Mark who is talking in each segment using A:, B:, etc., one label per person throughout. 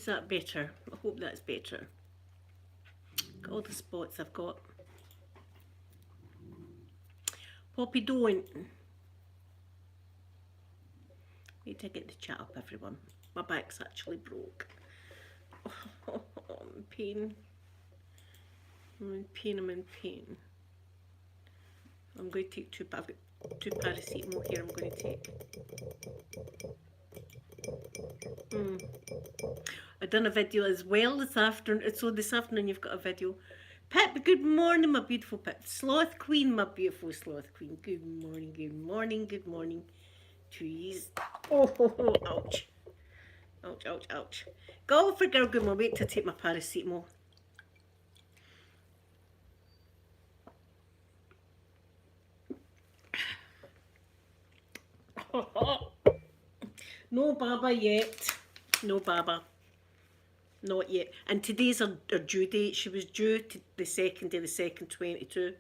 A: Is that better? I hope that's better. Got all the spots I've got. Poppy, don't. Wait till I get the chat up, everyone. My back's actually broke. Oh, I'm in pain. I'm in pain, I'm in pain. I'm going to take two paracetamol here. I'm going to take. I done a video as well this afternoon. So this afternoon you've got a video. Pip, good morning, my beautiful Pip. Sloth Queen, my beautiful Sloth Queen. Good morning, good morning, good morning. Trees. Oh, ouch. Ouch, ouch, ouch. Go for girl, good morning. Wait till I take my paracetamol. No Baba yet. No Baba. Not yet. And today's her due date. She was due to the 2nd of the 2nd, 22.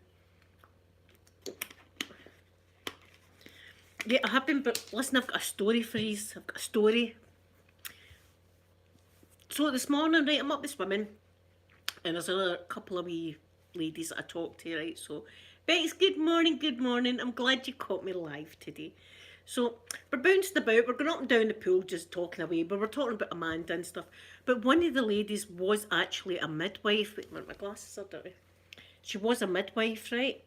A: Yeah, I have been, but listen, I've got a story for you. I've got a story. So this morning, right, I'm up this woman, and there's another couple of wee ladies that I talked to, right? So, Bex, good morning, good morning. I'm glad you caught me live today. So, we're bouncing about, we're going up and down the pool just talking away, but we're talking about Amanda and stuff. But one of the ladies was actually a midwife. Wait a minute, my glasses are dirty. She was a midwife, right?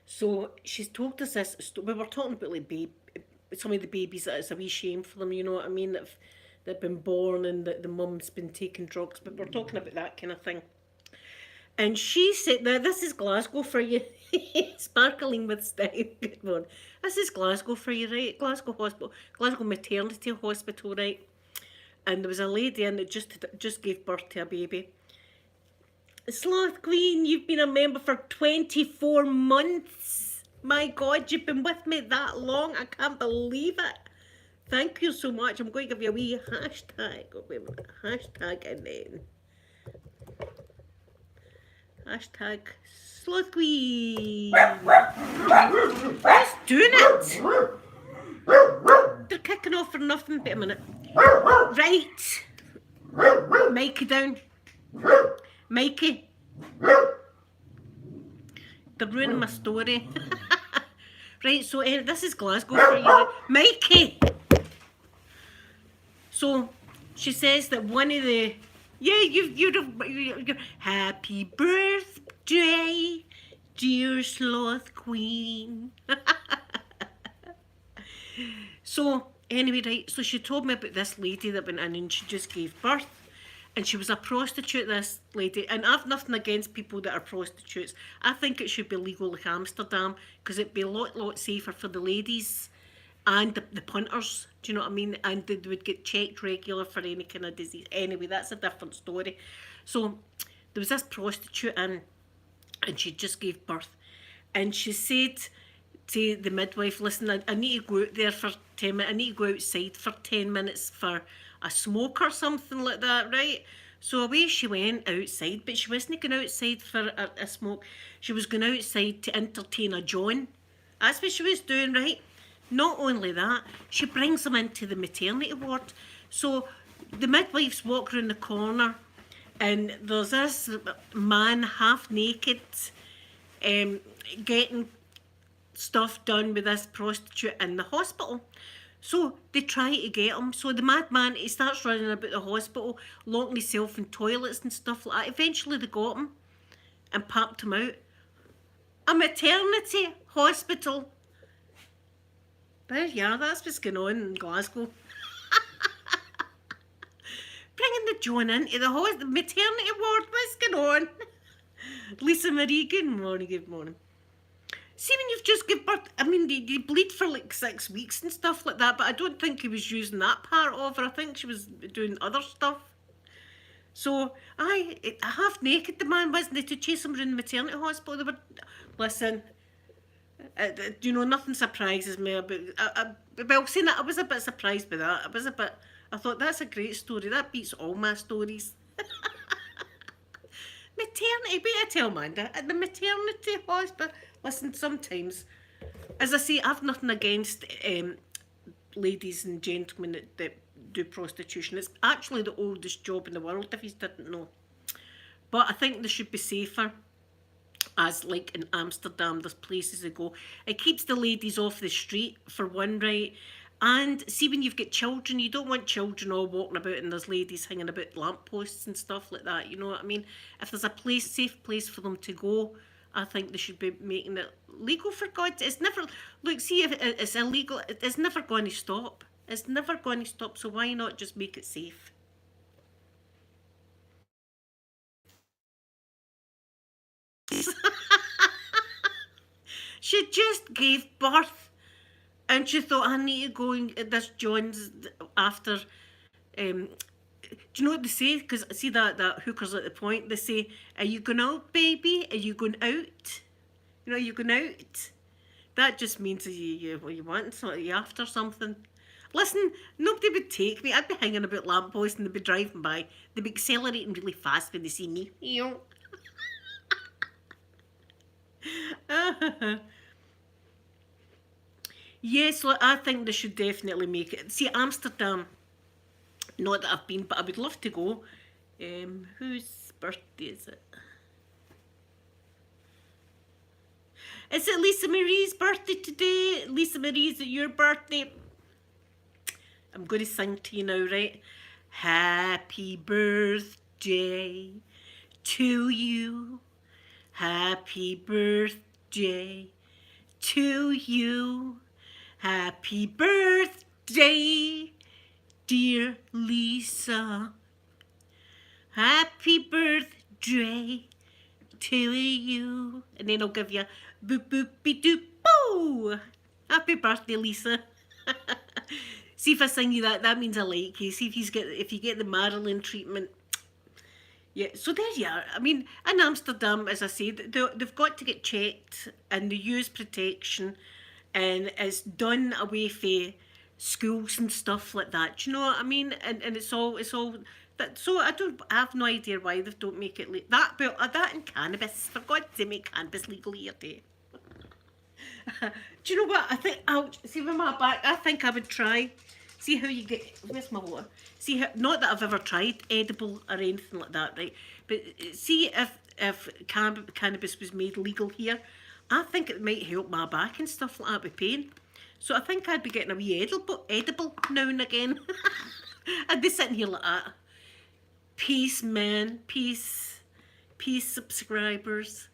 A: So, she's told us this story. We were talking about like some of the babies that it's a wee shame for them, you know what I mean? That they've been born and that the mum's been taking drugs, but we're talking about that kind of thing. And she said, now this is Glasgow for you, sparkling with style, good morning. This is Glasgow for you, right? Glasgow Hospital, Glasgow Maternity Hospital, right? And there was a lady in that just gave birth to a baby. Sloth Queen, you've been a member for 24 months. My God, you've been with me that long. I can't believe it. Thank you so much. I'm going to give you a wee hashtag. Oh, wait a minute. Hashtag and then. Hashtag Sloth Queen. Who's doing it? They're kicking off for nothing. Wait a minute. Right. Mikey down. Mikey. They're ruining my story. Right, so this is Glasgow for you. Mikey! So, she says that one of the... Yeah, you're happy birthday, dear Sloth Queen. So, anyway, right, so she told me about this lady that went in and she just gave birth. And she was a prostitute, this lady. And I've nothing against people that are prostitutes. I think it should be legal like Amsterdam because it'd be a lot safer for the ladies and the punters. Do you know what I mean? And they would get checked regular for any kind of disease. Anyway, that's a different story. So there was this prostitute in and she just gave birth. And she said to the midwife, listen, I need to go out there for 10 minutes. I need to go outside for 10 minutes for a smoke or something like that, right? So away she went outside, but she wasn't going outside for a smoke. She was going outside to entertain a John. That's what she was doing, right? Not only that, she brings him into the maternity ward. So the midwives walk around the corner and there's this man half naked getting stuff done with this prostitute in the hospital. So they try to get him. So the madman, he starts running about the hospital, locking himself in toilets and stuff like that. Eventually they got him and popped him out. A maternity hospital. There you are, that's what's going on in Glasgow. Bringing the John into the maternity ward, what's going on? Lisa Marie, good morning, good morning. See, when you've just given birth, I mean, you bleed for like 6 weeks and stuff like that, but I don't think he was using that part of her. I think she was doing other stuff. So, half naked the man, wasn't he, to chase him around the maternity hospital? They were, listen, you know, nothing surprises me about, well, saying that, I was a bit surprised by that. I thought, that's a great story. That beats all my stories. Maternity, wait, I tell Amanda, at the maternity hospital. Listen, sometimes, as I say, I've nothing against ladies and gentlemen that do prostitution. It's actually the oldest job in the world, if you didn't know. But I think they should be safer. As like in Amsterdam, there's places to go. It keeps the ladies off the street, for one, right? And see, when you've got children, you don't want children all walking about and there's ladies hanging about lampposts and stuff like that. You know what I mean? If there's a place, safe place for them to go, I think they should be making it legal, for God. It's never, look, see, if it's illegal, it's never going to stop. It's never going to stop, so why not just make it safe? She just gave birth and she thought, I need to go and get this John's after. Do you know what they say? Because see that hookers at the point, they say, are you going out, baby? Are you going out? You know, are you going out? That just means that you want something, you after something. Listen, nobody would take me. I'd be hanging about lampposts and they'd be driving by. They'd be accelerating really fast when they see me. Yes, look, I think they should definitely make it. See, Amsterdam, not that I've been, but I would love to go. Whose birthday is it? Is it Lisa Marie's birthday today? Lisa Marie, is it your birthday? I'm going to sing to you now, right? Happy birthday to you. Happy birthday to you. Happy birthday, dear Lisa. Happy birthday to you. And then I'll give you boop boopy doop boo. Happy birthday, Lisa. See, if I sing you that means I like you. See if you get the Marilyn treatment. Yeah, so there you are. I mean, in Amsterdam, as I said, they've got to get checked and they use protection, and it's done away from schools and stuff like that. Do you know what I mean? And it's all that. So I have no idea why they don't make it that. But that and cannabis, for God's sake, make cannabis legal here too. Do you know what I think? See with my back, I think I would try. See how you get. Where's my water? See how, not that I've ever tried edible or anything like that, right? But see if cannabis was made legal here, I think it might help my back and stuff like that with pain. So I think I'd be getting a wee edible now and again. I'd be sitting here like that. Peace, man. Peace. Peace, subscribers.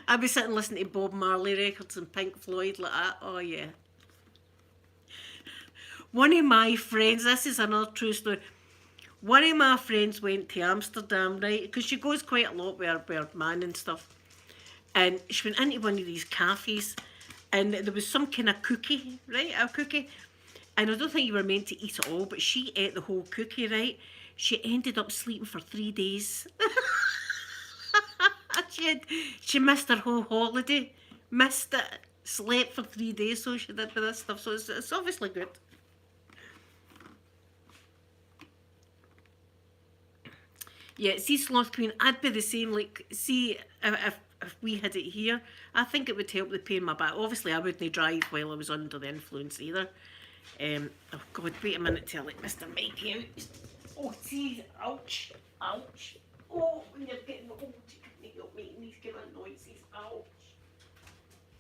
A: I'd be sitting listening to Bob Marley records and Pink Floyd like that. Oh, yeah. One of my friends, this is another true story. One of my friends went to Amsterdam, right? Because she goes quite a lot with her man and stuff. And she went into one of these cafes and there was some kind of cookie, right? A cookie. And I don't think you were meant to eat it all, but she ate the whole cookie, right? She ended up sleeping for 3 days. She missed her whole holiday. Missed it. Slept for 3 days, so she did with this stuff. So it's obviously good. Yeah, see, Sloth Queen, I'd be the same. Like, see, if we had it here, I think it would help the pain in my back. Obviously, I wouldn't drive while I was under the influence either. Oh, God, wait a minute till I let Mr. Mikey out. Oh, see, ouch, ouch. Oh, when you're getting old, you can't help making these kind of noises. Ouch,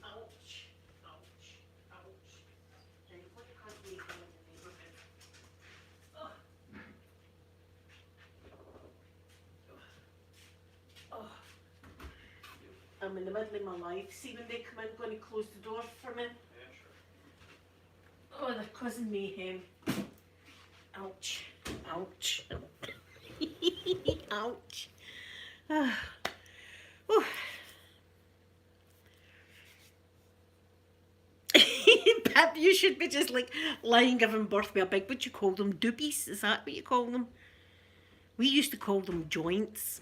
A: ouch, ouch, ouch. Right, what can't we do in the neighbourhood? Oh. Oh, I'm in the middle of my life. See when they come in, going to close the door for me? Yeah, sure. Oh, they're causing mayhem. Ouch. Ouch. Ouch. Ah. Oh. Pip, you should be just like lying giving birth with a big, what you call them, doobies? Is that what you call them? We used to call them joints.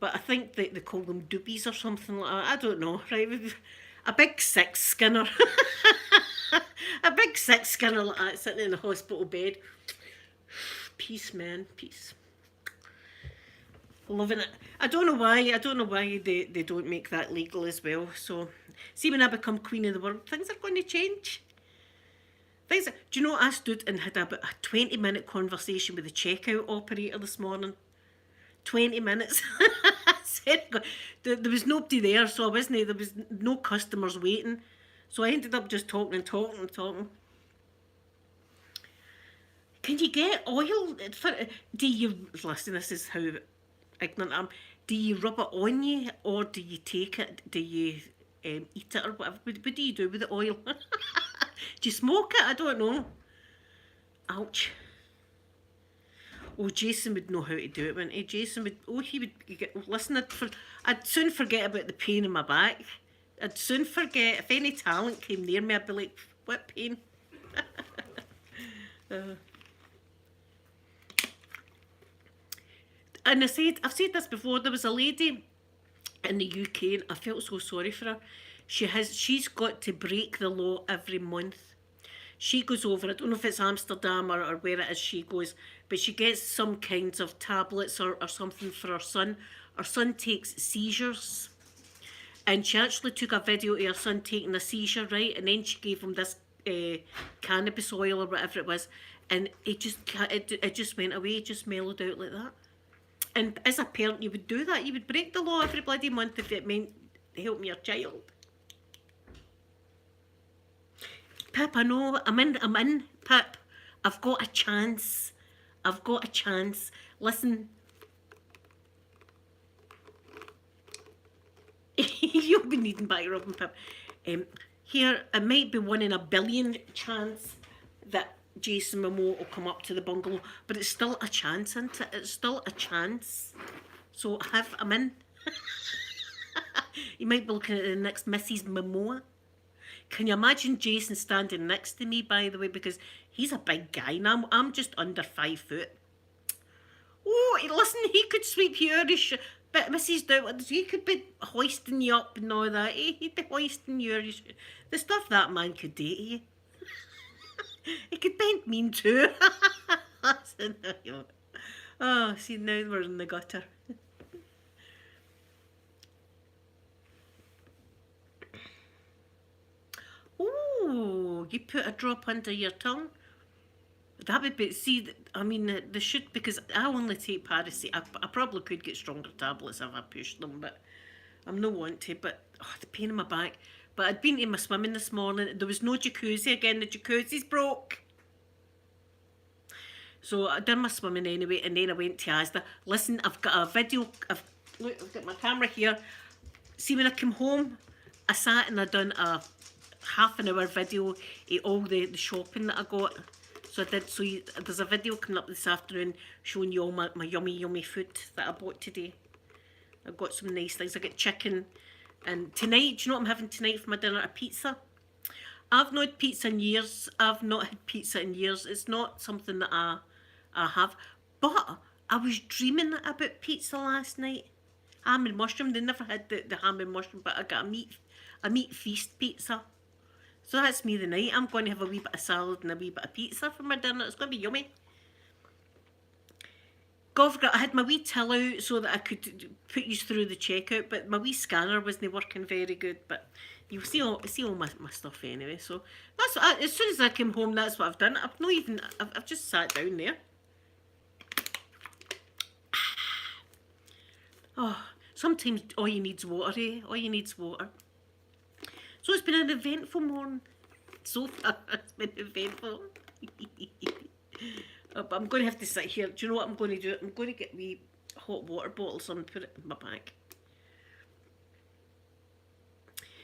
A: But I think they call them doobies or something like that. I don't know, right? A big six skinner. A big six skinner like that sitting in a hospital bed. Peace, man, peace. Loving it. I don't know why they don't make that legal as well. So, see, when I become queen of the world, things are going to change. Do you know, I stood and had about a 20-minute conversation with the checkout operator this morning. 20 minutes. There was nobody there, so I wasn't. There was no customers waiting, so I ended up just talking and talking and talking. Can you get oil? Do you listen? This is how ignorant I am. Do you rub it on you, or do you take it? Do you eat it, or whatever? What do you do with the oil? Do you smoke it? I don't know. Ouch. Oh, Jason would know how to do it, wouldn't he? Jason would. Oh, he would get. Listen, I'd soon forget about the pain in my back. I'd soon forget. If any talent came near me, I'd be like, "What pain?" And I've said this before. There was a lady in the UK, and I felt so sorry for her. She's got to break the law every month. She goes over, I don't know if it's Amsterdam or where it is she goes, but she gets some kinds of tablets or something for her son. Her son takes seizures. And she actually took a video of her son taking a seizure, right? And then she gave him this cannabis oil or whatever it was. And it just went away, it just mellowed out like that. And as a parent, you would do that. You would break the law every bloody month if it meant helping your child. Pip, I know, I'm in, Pip. I've got a chance. Listen. You'll be needing back rubbing, Pip. Here, it might be 1 in a billion chance that Jason Momoa will come up to the bungalow, but it's still a chance, isn't it? It's still a chance. So I'm in. You might be looking at the next Mrs. Momoa. Can you imagine Jason standing next to me, by the way, because he's a big guy and I'm just under 5 foot. Oh, listen, he could sweep you out of but Mrs. Douglas, he could be hoisting you up and all that. He'd be hoisting you out of the stuff that man could do to you. He could bend mean too. Oh, see, now we're in the gutter. Oh, you put a drop under your tongue? That would be, see, I mean, they should, because I only take paracetamol. I probably could get stronger tablets if I pushed them, but I'm not wanting to, but the pain in my back. But I'd been to my swimming this morning. There was no jacuzzi again. The jacuzzi's broke. So I done my swimming anyway, and then I went to Asda. Listen, I've got a video. Look, I've got my camera here. See, when I came home, I sat and I done a half-an-hour video of all the shopping that I got. So I did. So there's a video coming up this afternoon showing you all my yummy food that I bought today. I've got some nice things. I got chicken. And tonight, do you know what I'm having tonight for my dinner? A pizza. I've not had pizza in years. It's not something that I have. But I was dreaming about pizza last night. Ham and mushroom. They never had the ham and mushroom, but I got a meat feast pizza. So that's me tonight. I'm going to have a wee bit of salad and a wee bit of pizza for my dinner. It's going to be yummy. God forgot, I had my wee till out so that I could put you through the checkout, but my wee scanner wasn't working very good. But you'll see all my stuff anyway. So that's as soon as I came home, that's what I've done. I've just sat down there. Oh, sometimes all you need's water, eh? All you need's water. So it's been an eventful morning. So far, it's been eventful. But I'm going to have to sit here. Do you know what I'm going to do? I'm going to get wee hot water bottles and put it in my bag.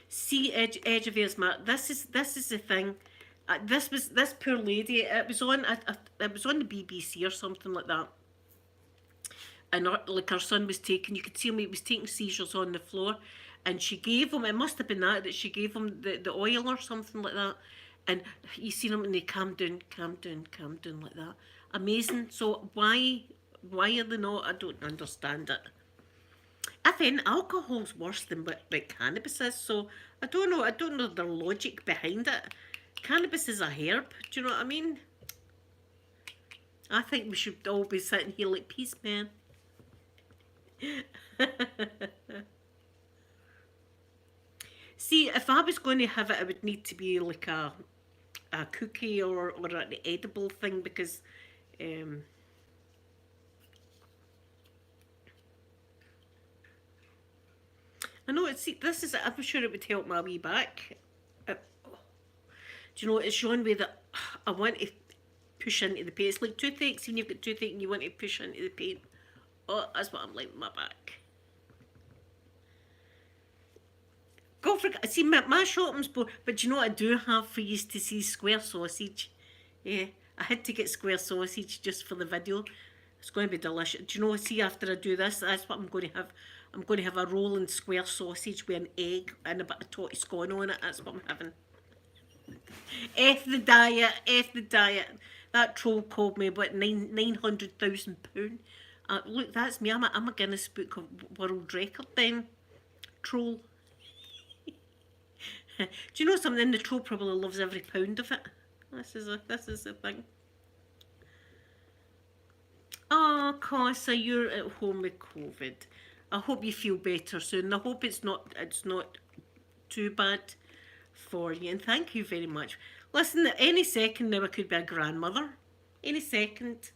A: See, Edge of Aylesmart. This is the thing. This poor lady. It was on the BBC or something like that. And her son was taking. You could see him. He was taking seizures on the floor, and she gave him. It must have been that she gave him the oil or something like that. And you seen him, and they calm down like that. Amazing. So why are they not? I don't understand it. I think alcohol's worse than what cannabis is. So I don't know the logic behind it. Cannabis is a herb. Do you know what I mean? I think we should all be sitting here like peace, man. See, if I was going to have it, it would need to be like a a cookie or an edible thing because um, I know it's this is I'm sure it would help my wee back. Do you know it's showing me that I want to push into the paint. It's like toothaches when you've got toothache and you want to push into the paint. Oh, that's what I'm like with my back. Go for see my shopping's bored, but you know what I do have for you to see square sausage. Yeah, I had to get square sausage just for the video. It's going to be delicious. Do you know? See, after I do this, that's what I'm going to have. I'm going to have a rolling square sausage with an egg and a bit of totty scone on it. That's what I'm having. F the diet, F the diet. That troll called me about £900,000. Look, that's me. I'm a Guinness Book of World Record then. Troll. Do you know something? The troll probably loves every pound of it. This is the thing. Oh, Casa, you're at home with COVID. I hope you feel better soon. I hope it's not too bad for you. And thank you very much. Listen, any second now I could be a grandmother. Any second.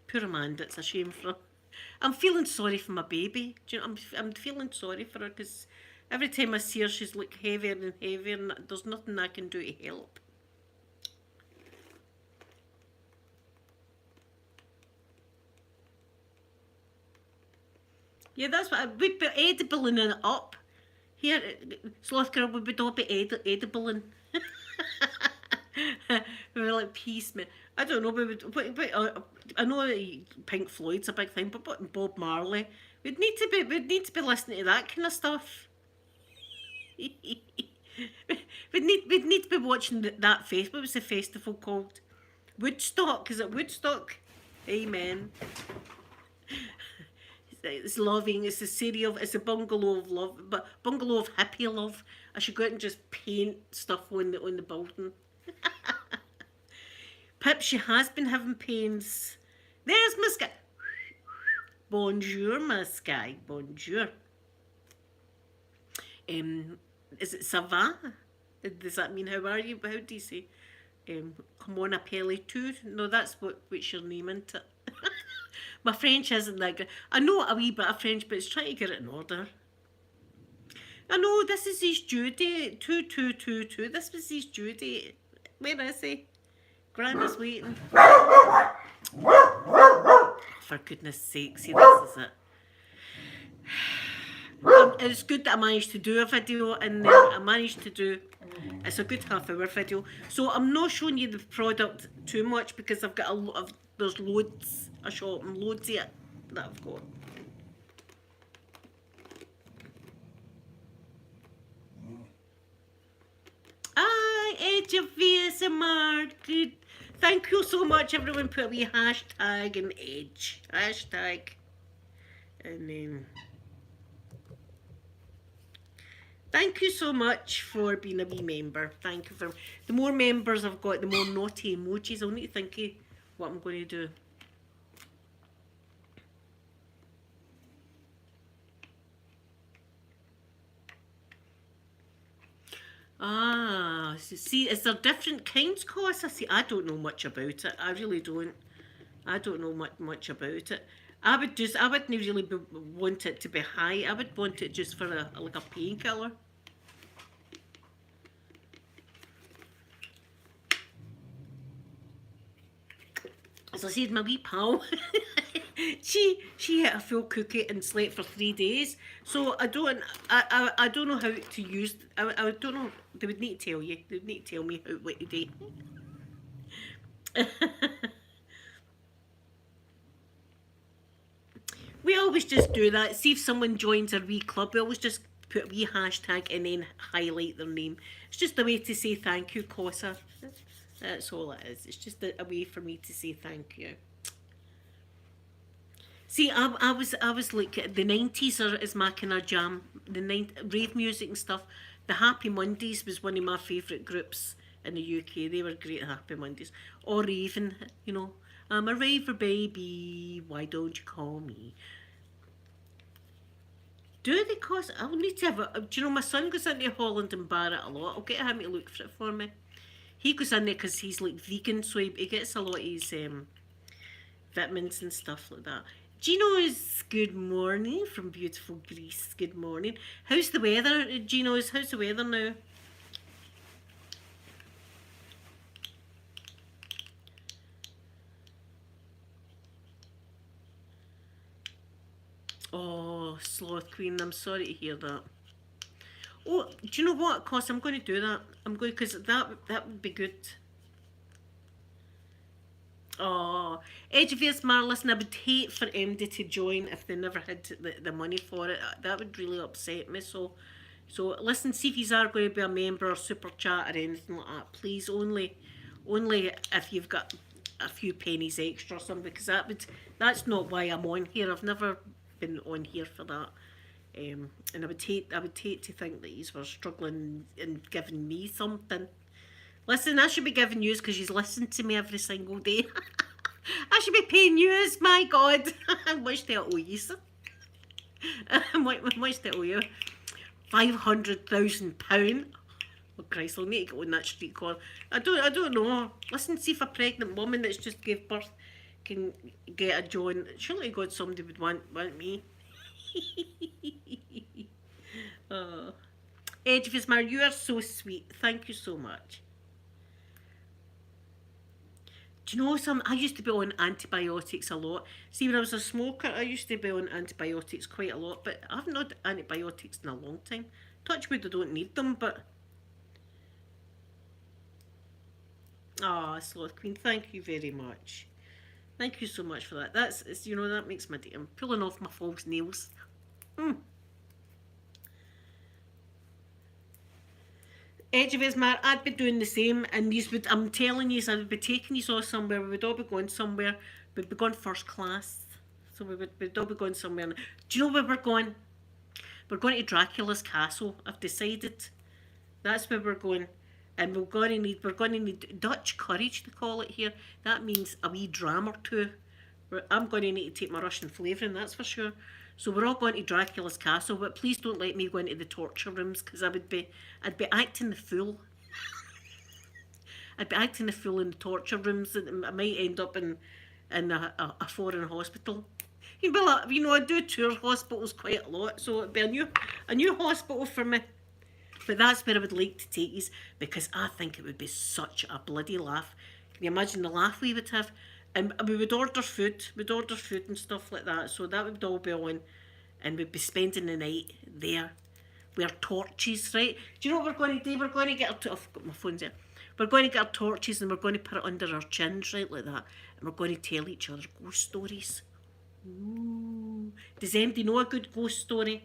A: Poor Amanda, it's a shame for her. I'm feeling sorry for my baby. Do you know, I'm feeling sorry for her because every time I see her, she's like heavier and heavier, and there's nothing I can do to help. Yeah, that's what we'd be edibling it up. Here, Sloth Girl, we would all be edibling. We were like peace, man. I don't know, we would. I know Pink Floyd's a big thing, but Bob Marley, we'd need to be listening to that kind of stuff. we'd need to be watching that face. What was the festival called? Woodstock. Is it Woodstock? Amen. It's loving. It's a city of. It's a bungalow of love, but bungalow of hippie love. I should go out and just paint stuff on the building. Pip, she has been having pains. There's my sky. Bonjour, my sky. Bonjour. Is it ça va? Does that mean how are you? How do you say? Come on, appelle tout? No, that's what's your name, isn't it? My French isn't that good. I know a wee bit of French, but it's trying to get it in order. I know, this is his due date. 2222. This was his due date. Where is he? Grandma's waiting. For goodness sake, see, this is it. It's good that I managed to do a video in there. I managed to do, it's a good half-hour video. So I'm not showing you the product too much because I've got a lot of, there's loads of shopping, loads of it that I've got. Edge of ASMR. Good. Thank you so much, everyone. Put a wee hashtag and edge. Hashtag. And then thank you so much for being a wee member. Thank you for the more members I've got, the more naughty emojis. I'll need to think of what I'm going to do. Ah, see, is there different kinds, Cos? I don't know much about it. I really don't. I don't know much about it. I wouldn't really want it to be high. I would want it just for like a painkiller. As I said, my wee pal, she ate a full cookie and slept for 3 days. So I don't know how to use. I don't know. They would need to tell you. They would need to tell me what to do. We always just do that. See if someone joins a wee club. We always just put a wee hashtag and then highlight their name. It's just a way to say thank you, Cosa. That's all it is. It's just a way for me to say thank you. See, I was like the 90s is my kind of jam. The rave music and stuff. The Happy Mondays was one of my favourite groups in the UK. They were great, Happy Mondays. Or even, you know, I'm a raver baby, why don't you call me? Do they cost? I'll need to have a. Do you know my son goes into Holland and Barrett a lot? I'll get him to look for it for me. He goes in there because he's like vegan, so he gets a lot of his vitamins and stuff like that. Gino's good morning from beautiful Greece. Good morning. How's the weather, Gino's? How's the weather now? Oh, Sloth Queen, I'm sorry to hear that. Oh, do you know what? Cause I'm going to do that. I'm going because that would be good. Oh, Edge of Mar, listen, I would hate for MD to join if they never had the money for it. That would really upset me. So listen, see if you are going to be a member or super chat or anything like that. Please, only if you've got a few pennies extra or something, because that's not why I'm on here. I've never been on here for that. And I would hate to think that you were struggling and giving me something. Listen, I should be giving yous because you listen to me every single day. I should be paying yous, my God. How much do I owe yous? How much do I owe you? £500,000. Oh Christ, I'll need to go on that street corner. I don't know. Listen, see if a pregnant woman that's just gave birth can get a joint. Surely God somebody would want me. Oh. Edge of his Mar, you are so sweet. Thank you so much. Do you know some? I used to be on antibiotics a lot. See, when I was a smoker, I used to be on antibiotics quite a lot, but I haven't had antibiotics in a long time. Touch wood, I don't need them, but. Ah, oh, Sloth Queen, thank you very much. Thank you so much for that. That makes my day. I'm pulling off my false nails. Edge of Ismar, I'd be doing the same, and I'm telling you, I would be taking you all somewhere. We would all be going somewhere. We'd be going first class, so we'd all be going somewhere. Do you know where we're going? We're going to Dracula's castle. I've decided. That's where we're going, and we're going to need Dutch courage to call it here. That means a wee dram or two. I'm going to need to take my Russian flavouring, that's for sure. So we're all going to Dracula's castle, but please don't let me go into the torture rooms because I'd be acting the fool. I'd be acting the fool in the torture rooms, and I might end up in a foreign hospital. You'd be like, I do tour hospitals quite a lot, so it'd be a new hospital for me. But that's where I would like to take you because I think it would be such a bloody laugh. Can you imagine the laugh we would have? And we would order food. We'd order food and stuff like that. So that would all be on. And we'd be spending the night there. With our torches, right? Do you know what we're going to do? We're going to get I've got my phones there. We're going to get our torches and we're going to put it under our chins, right, like that. And we're going to tell each other ghost stories. Ooh. Does anybody know a good ghost story?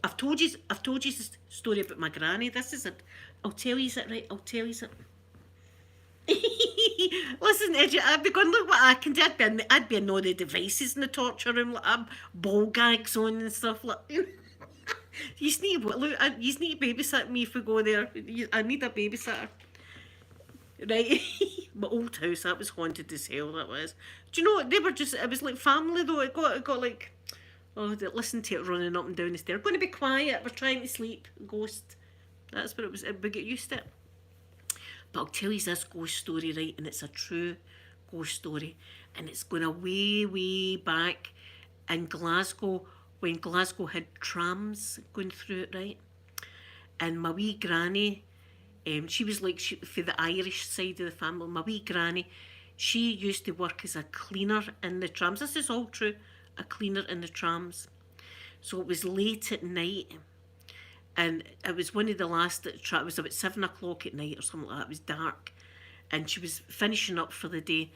A: I've told you this story about my granny. This is it. I'll tell you it, right? I'll tell you it. Listen, I'd be going, look what I can do. I'd be on all the devices in the torture room, like ball gags on and stuff like. You need to babysit me if we go there. I need a babysitter. Right, my old house, that was haunted as hell. That was. Do you know what? It was like family though. It got like, oh, listen to it running up and down the stairs. Going to be quiet. We're trying to sleep. Ghost. That's what it was. We get used to it. But I'll tell you this ghost story, right? And it's a true ghost story. And it's going way, way back in Glasgow when Glasgow had trams going through it, right? And my wee granny, she was like for the Irish side of the family. My wee granny, she used to work as a cleaner in the trams. This is all true, a cleaner in the trams. So it was late at night. And it was one of the last, it was about 7 o'clock at night or something like that. It was dark. And she was finishing up for the day.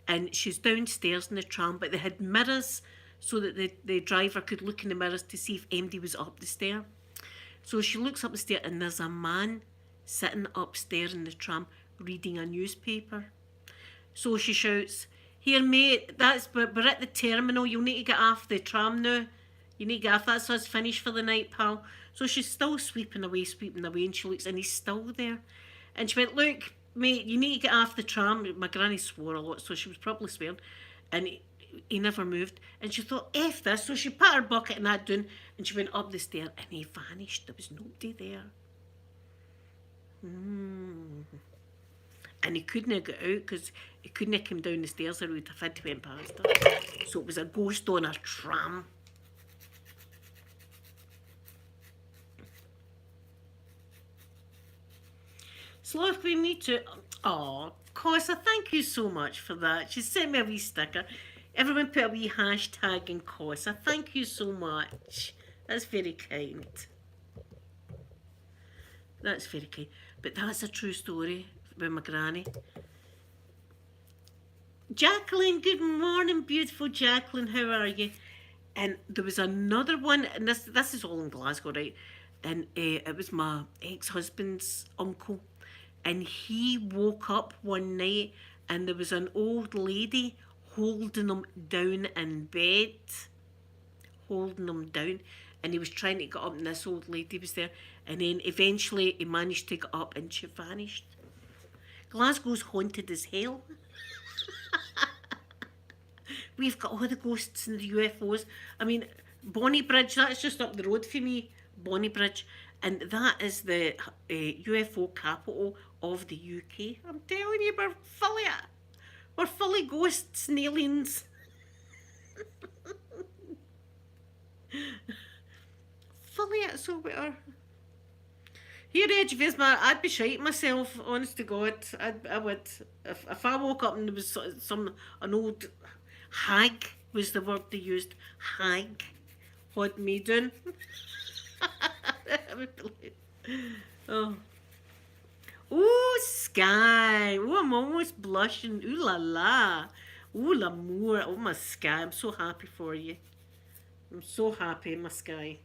A: And she's downstairs in the tram, but they had mirrors so that the driver could look in the mirrors to see if anybody was up the stair. So she looks up the stair and there's a man sitting upstairs in the tram reading a newspaper. So she shouts, "Here, mate, we're at the terminal. You'll need to get off the tram now. You need to get off. That's us finished for the night, pal." So she's still sweeping away, and she looks, and he's still there. And she went, "Look, mate, you need to get off the tram." My granny swore a lot, so she was probably swearing. And he never moved. And she thought, F this. So she put her bucket and that down and she went up the stair and he vanished. There was nobody there. And he couldn't get out because he couldn't have come down the stairs or he would have had to went past her. So it was a ghost on a tram. Sloth Queen, me too. Oh, Cosa, thank you so much for that. She sent me a wee sticker. Everyone put a wee hashtag in Cosa. Thank you so much. That's very kind. That's very kind. But that's a true story about my granny. Jacqueline, good morning, beautiful Jacqueline. How are you? And there was another one, and this is all in Glasgow, right? And it was my ex-husband's uncle. And he woke up one night and there was an old lady holding him down in bed. Holding him down. And he was trying to get up and this old lady was there. And then eventually he managed to get up and she vanished. Glasgow's haunted as hell. We've got all the ghosts and the UFOs. I mean, Bonnybridge, that's just up the road for me. Bonnybridge. And that is the UFO capital of the UK. I'm telling you, we're fully ghosts and aliens. Fully it, so we are. Here, Edge Visma, I'd be shite myself, honest to God. I would. If I woke up and there was an old hag, was the word they used, hag, had me down. Oh. Ooh, Sky. Ooh, I'm almost blushing. Ooh la la. Ooh, l'amour. Oh, my Sky. I'm so happy for you. I'm so happy, my Sky.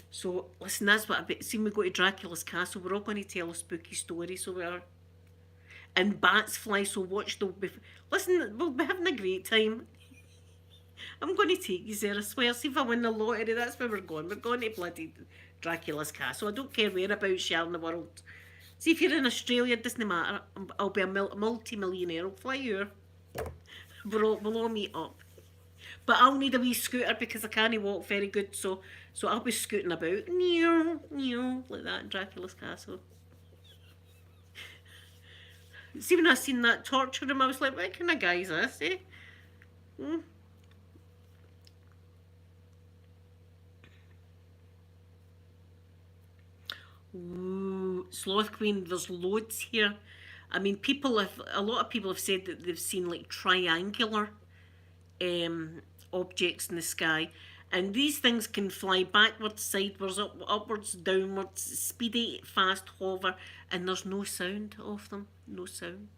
A: So, listen, that's what I bet. See, we go to Dracula's castle, we're all going to tell a spooky story, so we are. And bats fly, so watch the. Listen, we'll be having a great time. I'm going to take you there, I swear. See if I win the lottery, that's where we're going. We're going to bloody Dracula's castle. I don't care whereabouts you are in the world. See if you're in Australia, it doesn't matter. I'll be a multi-millionaire. I'll fly here. We'll all meet up. But I'll need a wee scooter because I can't walk very good, so I'll be scooting about. Like that in Dracula's castle. See, when I seen that torture room, I was like, what kind of guy is this, eh? Ooh, Sloth Queen, there's loads here. I mean, a lot of people have said that they've seen like triangular objects in the sky. And these things can fly backwards, sideways, upwards, downwards, speedy, fast, hover, and there's no sound of them. No sound.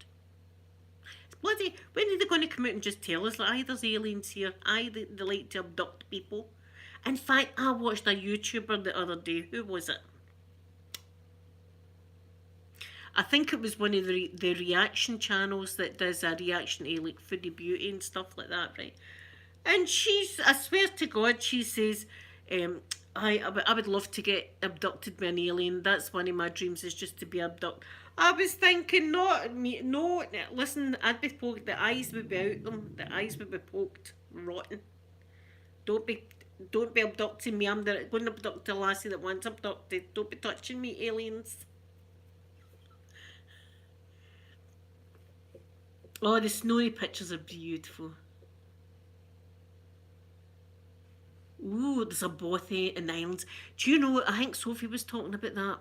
A: It's bloody, when are they going to come out and just tell us, like, aye, there's aliens here, aye, they like to abduct people. In fact, I watched a YouTuber the other day. Who was it? I think it was one of the reaction channels that does a reaction to like Foodie Beauty and stuff like that, right? And I swear to God, she says, I would love to get abducted by an alien. That's one of my dreams, is just to be abducted. I was thinking, no, listen, I'd be poked, the eyes would be out them, the eyes would be poked, rotten. Don't be abducting me. I'm going to abduct a lassie that wants abducted. Don't be touching me, aliens. Oh, the snowy pictures are beautiful. Ooh, there's a bothy in the Highlands. Do you know, I think Sophie was talking about that.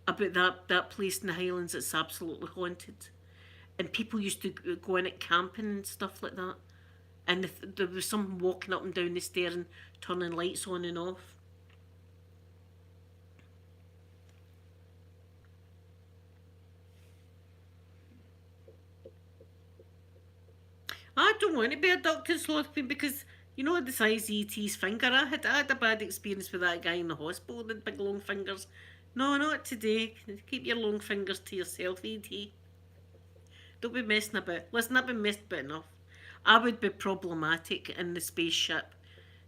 A: About that place in the Highlands that's absolutely haunted. And people used to go in it camping and stuff like that. And there was some walking up and down the stair and turning lights on and off. I don't want to be a doctor, Sloth Queen, because you know the size of E.T.'s finger. I had a bad experience with that guy in the hospital with big long fingers. No, not today. Keep your long fingers to yourself, E.T. Don't be messing about. Listen, I've been messed about enough. I would be problematic in the spaceship.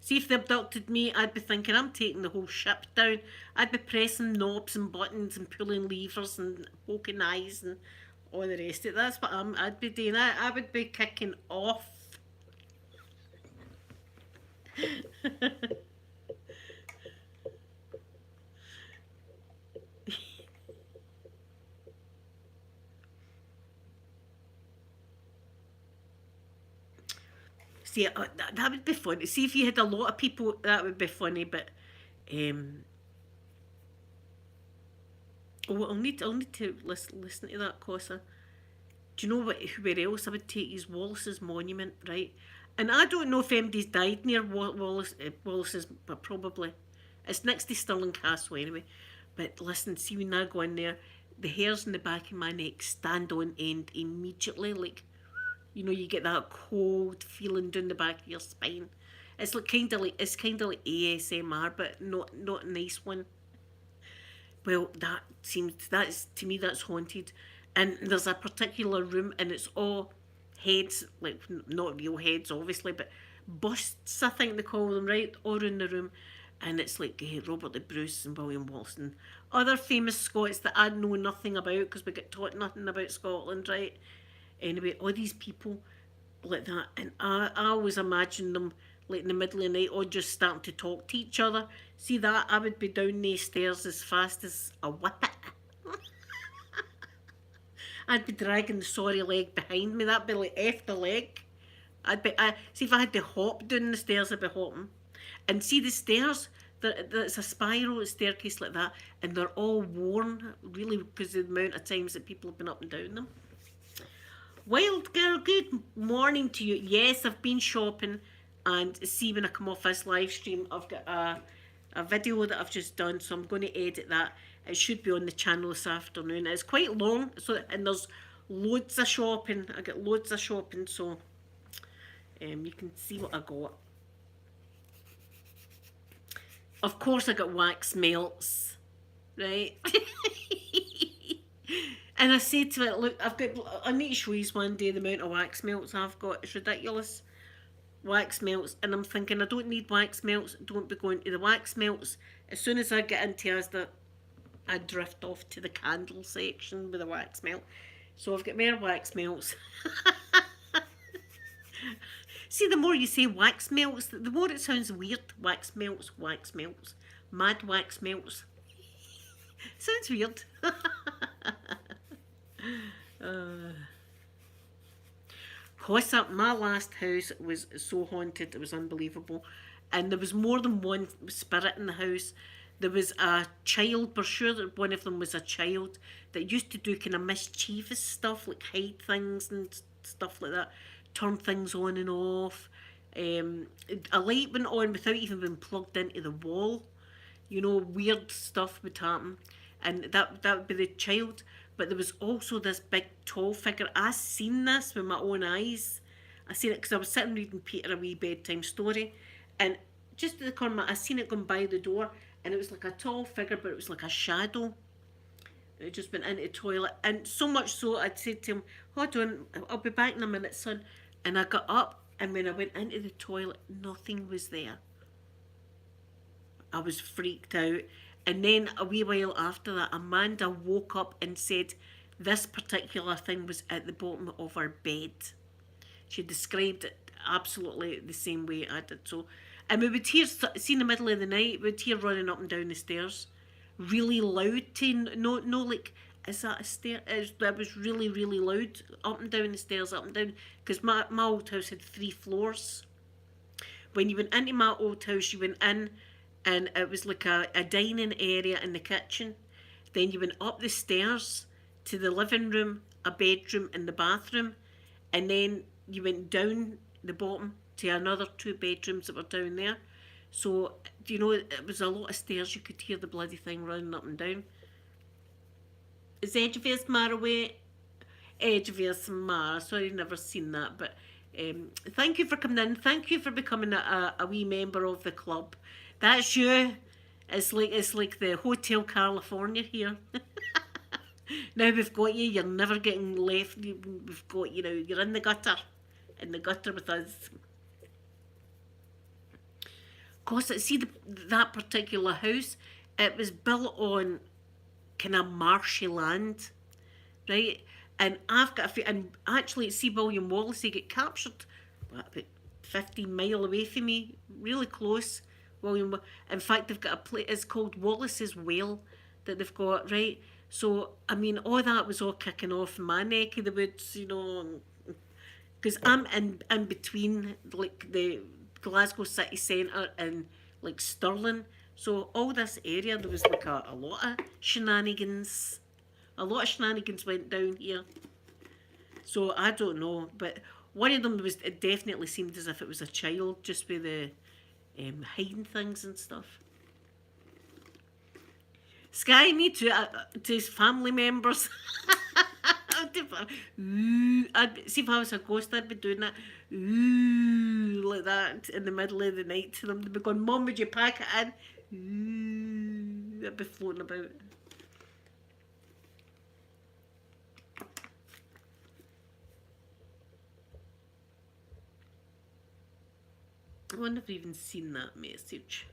A: See, if they abducted me, I'd be thinking I'm taking the whole ship down. I'd be pressing knobs and buttons and pulling levers and poking eyes and all the rest of it. That's what I'd be doing. I would be kicking off. See, that would be funny. See, if you had a lot of people, that would be funny. But um, oh, I'll need to listen to that, Cosa. Do you know where else I would take is Wallace's monument, right? And I don't know if anybody's died near Wallace's, but probably. It's next to Stirling Castle anyway. But listen, see when I go in there, the hairs in the back of my neck stand on end immediately. Like, you get that cold feeling down the back of your spine. It's like kind of like ASMR, but not a nice one. Well, that's to me that's haunted, and there's a particular room, and it's all heads, like not real heads, obviously, but busts. I think they call them, right, all in the room, and it's like Robert the Bruce and William Wallace and other famous Scots that I know nothing about because we get taught nothing about Scotland, right? Anyway, all these people like that, and I always imagine them like in the middle of the night, all just starting to talk to each other. See that? I would be down these stairs as fast as a whippet. I'd be dragging the sorry leg behind me. That'd be like F the leg. See if I had to hop down the stairs, I'd be hopping. And see the stairs, it's a spiral staircase like that, and they're all worn, really, because of the amount of times that people have been up and down them. Wild girl, good morning to you. Yes, I've been shopping, and see when I come off this live stream, I've got a video that I've just done, so I'm going to edit that. It should be on the channel this afternoon. It's quite long, and there's loads of shopping. I get loads of shopping, so you can see what I got. Of course, I got wax melts, right? And I said to it, look, I need to show you one day the amount of wax melts I've got. It's ridiculous. Wax melts, and I'm thinking I don't need wax melts. Don't be going to the wax melts. As soon as I get into Asda, I drift off to the candle section with the wax melt. So I've got more wax melts. See, the more you say wax melts, the more it sounds weird. Wax melts, mad wax melts. Sounds weird. Cosa, my last house was so haunted, it was unbelievable. And there was more than one spirit in the house. There was a child, we're sure that one of them was a child, that used to do kind of mischievous stuff, like hide things and stuff like that, turn things on and off. A light went on without even being plugged into the wall. Weird stuff would happen. And that would be the child. But there was also this big tall figure. I seen this with my own eyes. I seen it because I was sitting reading Peter a wee bedtime story, and just at the corner, I seen it going by the door, and it was like a tall figure, but it was like a shadow. It just went into the toilet, and so much so I'd said to him, "Hold on, I'll be back in a minute, son." And I got up, and when I went into the toilet, nothing was there. I was freaked out. And then a wee while after that, Amanda woke up and said this particular thing was at the bottom of our bed. She described it absolutely the same way I did. So, and we would hear, see in the middle of the night, we'd hear running up and down the stairs, really loud. No, like, is that a stair? That was really, really loud, up and down the stairs, up and down. Because my old house had 3 floors. When you went into my old house, you went in, and it was like a dining area in the kitchen. Then you went up the stairs to the living room, a bedroom, and the bathroom. And then you went down the bottom to another 2 bedrooms that were down there. So, it was a lot of stairs. You could hear the bloody thing running up and down. Is Edgeface Mar away? Edgeface Mar. Sorry, never seen that. But thank you for coming in. Thank you for becoming a wee member of the club. That's you. It's like the Hotel California here. Now we've got you. You're never getting left. We've got you now. You're in the gutter with us. Cause see that particular house, it was built on kind of marshy land, right? And I've got and actually, see William Wallace, he get captured, about 15 mile away from me, really close. In fact, they've got a place, it's called Wallace's Well, that they've got, right? So, I mean, all that was all kicking off in my neck of the woods, because I'm in between, like, the Glasgow city centre and, like, Stirling. So, all this area, there was, like, a lot of shenanigans. A lot of shenanigans went down here. So, I don't know, but one of them was, it definitely seemed as if it was a child, just with the hiding things and stuff. Sky me to his family members. See if I was a ghost, I'd be doing that. Ooh, like that in the middle of the night to them. They'd be going, Mum, would you pack it in? Ooh, I'd be floating about. I wonder if I've even seen that message.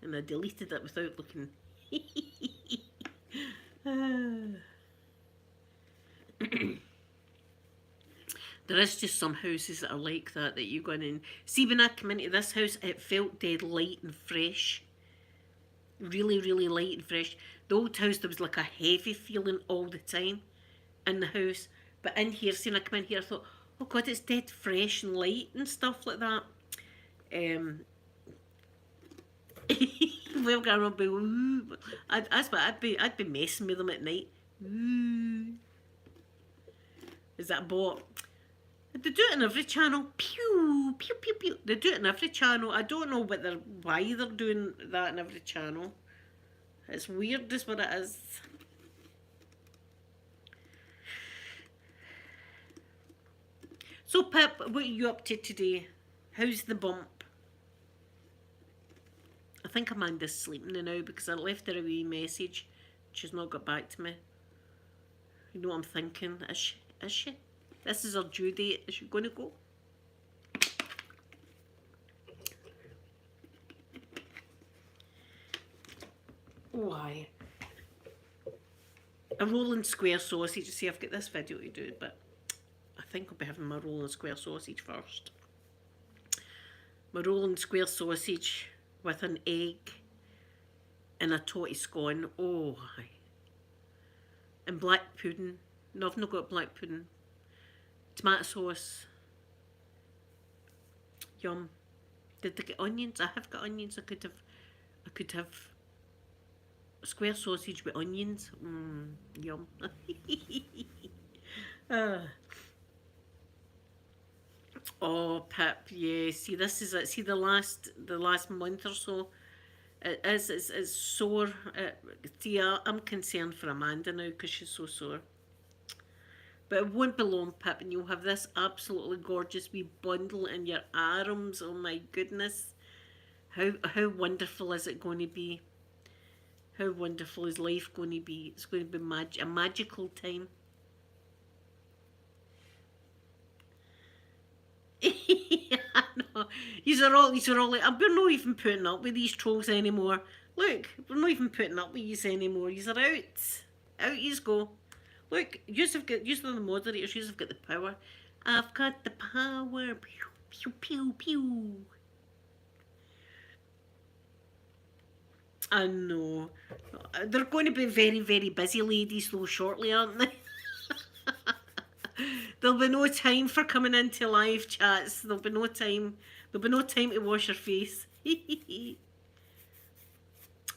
A: And I deleted it without looking. There is just some houses that are like that you go in and see. When I come into this house, it felt dead light and fresh. Really, really light and fresh. The old house, there was like a heavy feeling all the time in the house. But in here, seeing I come in here, I thought, oh God, it's dead fresh and light and stuff like that. Well, I'd be, ooh. That's what I'd be messing with them at night. Ooh. Is that a bot? They do it on every channel. Pew, pew, pew, pew. They do it on every channel. I don't know why they're doing that on every channel. It's weird, is what it is. So, Pip, what are you up to today? How's the bump? I think Amanda's sleeping now because I left her a wee message. She's not got back to me. You know what I'm thinking? Is she? Is she? This is her due date. Is she going to go? Why? A rolling square sausage. See, I've got this video to do, but I think I'll be having my rolling square sausage first. My rolling square sausage with an egg and a totty scone. Oh, aye. And black pudding. No, I've not got black pudding. Tomato sauce. Yum. Did they get onions? I have got onions. I could have square sausage with onions. Yum. Oh, Pip, yeah. See, this is it. See, the last month or so, it's sore. See, I'm concerned for Amanda now because she's so sore. But it won't be long, Pip, and you'll have this absolutely gorgeous wee bundle in your arms. Oh my goodness. How wonderful is it going to be? How wonderful is life going to be? It's going to be a magical time. I know. These are all like, we're not even putting up with these trolls anymore. Look, we're not even putting up with these anymore. These are out. Out yous go. Look, yous are the moderators, yous have got the power. I've got the power. Pew, pew, pew, pew. I know. They're going to be very, very busy ladies though shortly, aren't they? There'll be no time for coming into live chats. There'll be no time. There'll be no time to wash your face.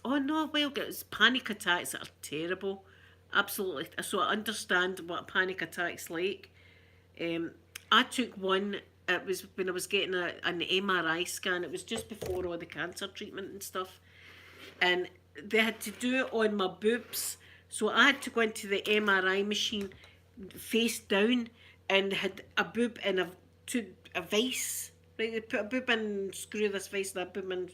A: Oh no, well, it's panic attacks that are terrible. Absolutely. So I understand what a panic attack's like. I took one. It was when I was getting an MRI scan. It was just before all the cancer treatment and stuff. And they had to do it on my boobs. So I had to go into the MRI machine face down and had a boob in a vice. Right, they put a boob in, screw this vice, that boob in,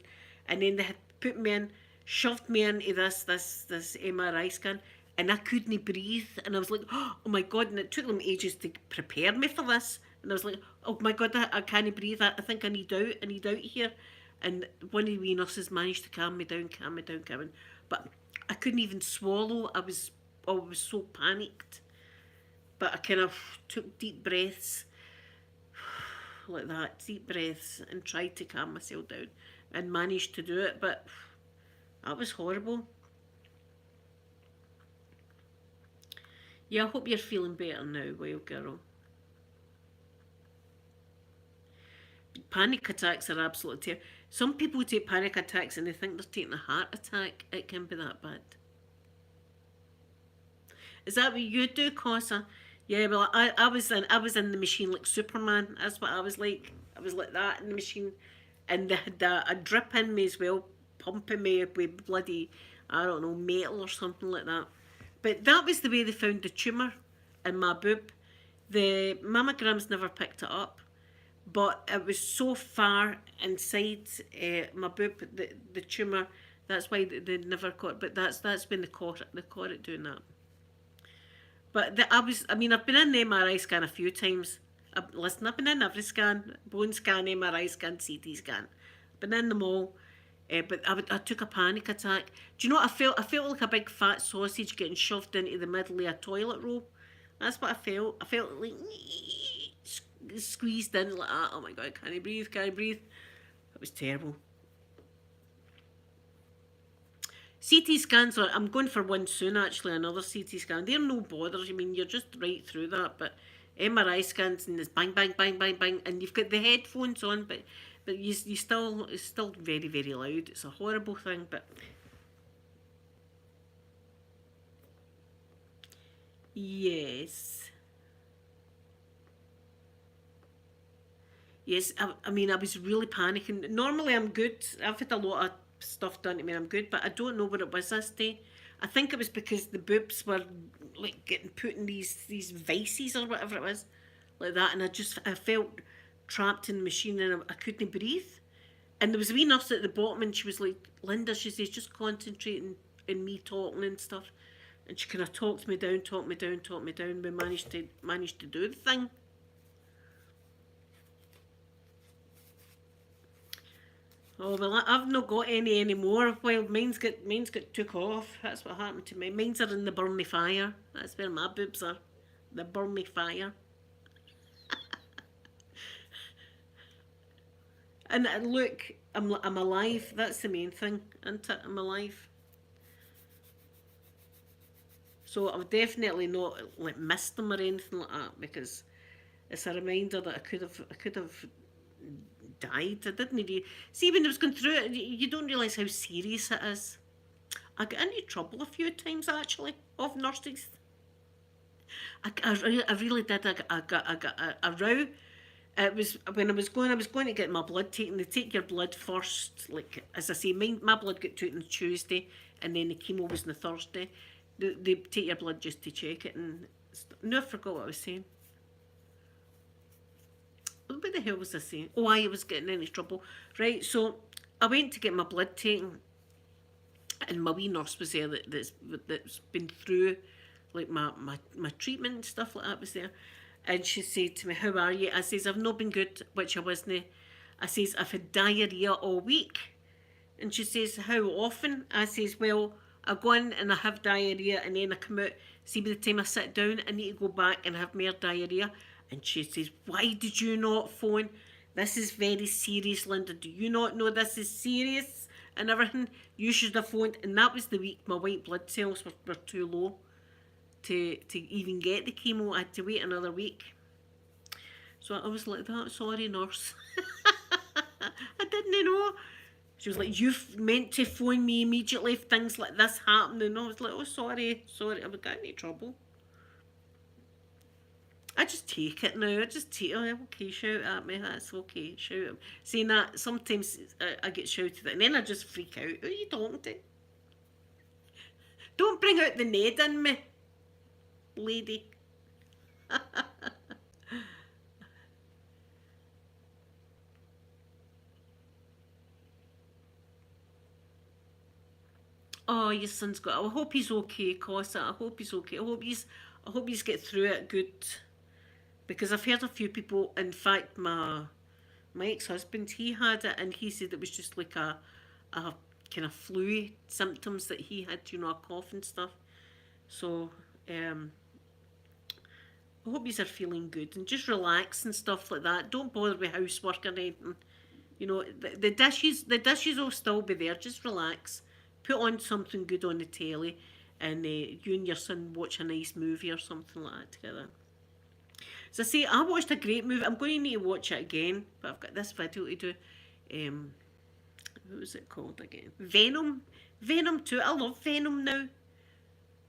A: and then they had put me in, shoved me into this MRI scan, and I couldn't breathe. And I was like, oh my God, and it took them ages to prepare me for this. And I was like, oh my God, I can't breathe. I think I need out here. And one of the wee nurses managed to calm me down. But I couldn't even swallow. I was so panicked. But I kind of took deep breaths like that, deep breaths, and tried to calm myself down and managed to do it. But that was horrible. Yeah, I hope you're feeling better now, wild girl. Panic attacks are absolutely terrible. Some people take panic attacks and they think they're taking a heart attack. It can be that bad. Is that what you do, Cosa? Yeah, well, I was in the machine like Superman. That's what I was like. I was like that in the machine, and they had a drip in me as well, pumping me with bloody, I don't know, metal or something like that. But that was the way they found the tumour in my boob. The mammograms never picked it up, but it was so far inside my boob, the tumour. That's why they never caught. But that's when they caught it doing that. But I've been in the MRI scan a few times. Listen, I've been in every scan, bone scan, MRI scan, CT scan. Been in them all. But I took a panic attack. Do you know what I felt? I felt like a big fat sausage getting shoved into the middle of a toilet roll. That's what I felt. I felt like squeezed in like that. Oh my god, can I breathe? Can I breathe? It was terrible. CT scans are. I'm going for one soon. Actually, another CT scan. They're no bothers. I mean, you're just right through that. But MRI scans and it's bang, bang, bang, bang, bang, and you've got the headphones on, but you still it's still very, very loud. It's a horrible thing. But yes, yes. I mean, I was really panicking. Normally, I'm good. I've had a lot of stuff done to me. I'm good, but I don't know what it was this day. I think it was because the boobs were like getting put in these vices or whatever it was, like that, and I felt trapped in the machine and I couldn't breathe. And there was a wee nurse at the bottom, and she was like, "Linda," she says, "just concentrating on me talking and stuff." And she kind of talked me down, talked me down, talked me down. We managed to do the thing. Oh well, I've not got any anymore. Well, mine's got took off. That's what happened to me. Mine's are in the Burmy fire. That's where my boobs are. The Burmy fire. And look, I'm alive. That's the main thing, isn't it? I'm alive. So I've definitely not like missed them or anything like that because it's a reminder that I could have died. I didn't really see when I was going through it. You don't realise how serious it is. I got into trouble a few times actually of nurses. I really did. I got a row. It was when I was going to get my blood taken. They take your blood first, like as I say, my blood got taken on Tuesday, and then the chemo was on the Thursday. They take your blood just to check it, and no, I forgot what I was saying. What the hell was I saying? Oh, I was getting into trouble. Right, so I went to get my blood taken, and my wee nurse was there that's been through like my treatment and stuff like that was there. And she said to me, "How are you?" I says, "I've not been good," which I wasn't. I says, "I've had diarrhea all week." And she says, "How often?" I says, "Well, I go in and I have diarrhea and then I come out. See, by the time I sit down, I need to go back and have more diarrhea." And she says, "Why did you not phone? This is very serious, Linda. Do you not know this is serious and everything? You should have phoned." And that was the week my white blood cells were too low to even get the chemo. I had to wait another week. So I was like that, sorry nurse. I didn't know. She was like, "You've meant to phone me immediately if things like this happen." And I was like, "Oh, sorry, sorry, I would get into trouble." I just take it now. I just take it. Oh, okay, shout at me. That's okay. Shout at me. Saying that, sometimes I get shouted at and then I just freak out. Who are you talking to? Don't bring out the Ned in me, lady. Oh, your son's got. I hope he's okay, Cosa. I hope he's okay. I hope he's get through it good. Because I've heard a few people. In fact, my ex husband, he had it, and he said it was just like a kind of flu symptoms that he had. A cough and stuff. So, um, I hope you are feeling good and just relax and stuff like that. Don't bother with housework or anything. You know, the dishes will still be there. Just relax. Put on something good on the telly, and you and your son watch a nice movie or something like that together. So I say, I watched a great movie. I'm going to need to watch it again, but I've got this video to do. Um, what was it called again? Venom. Venom 2. I love Venom now.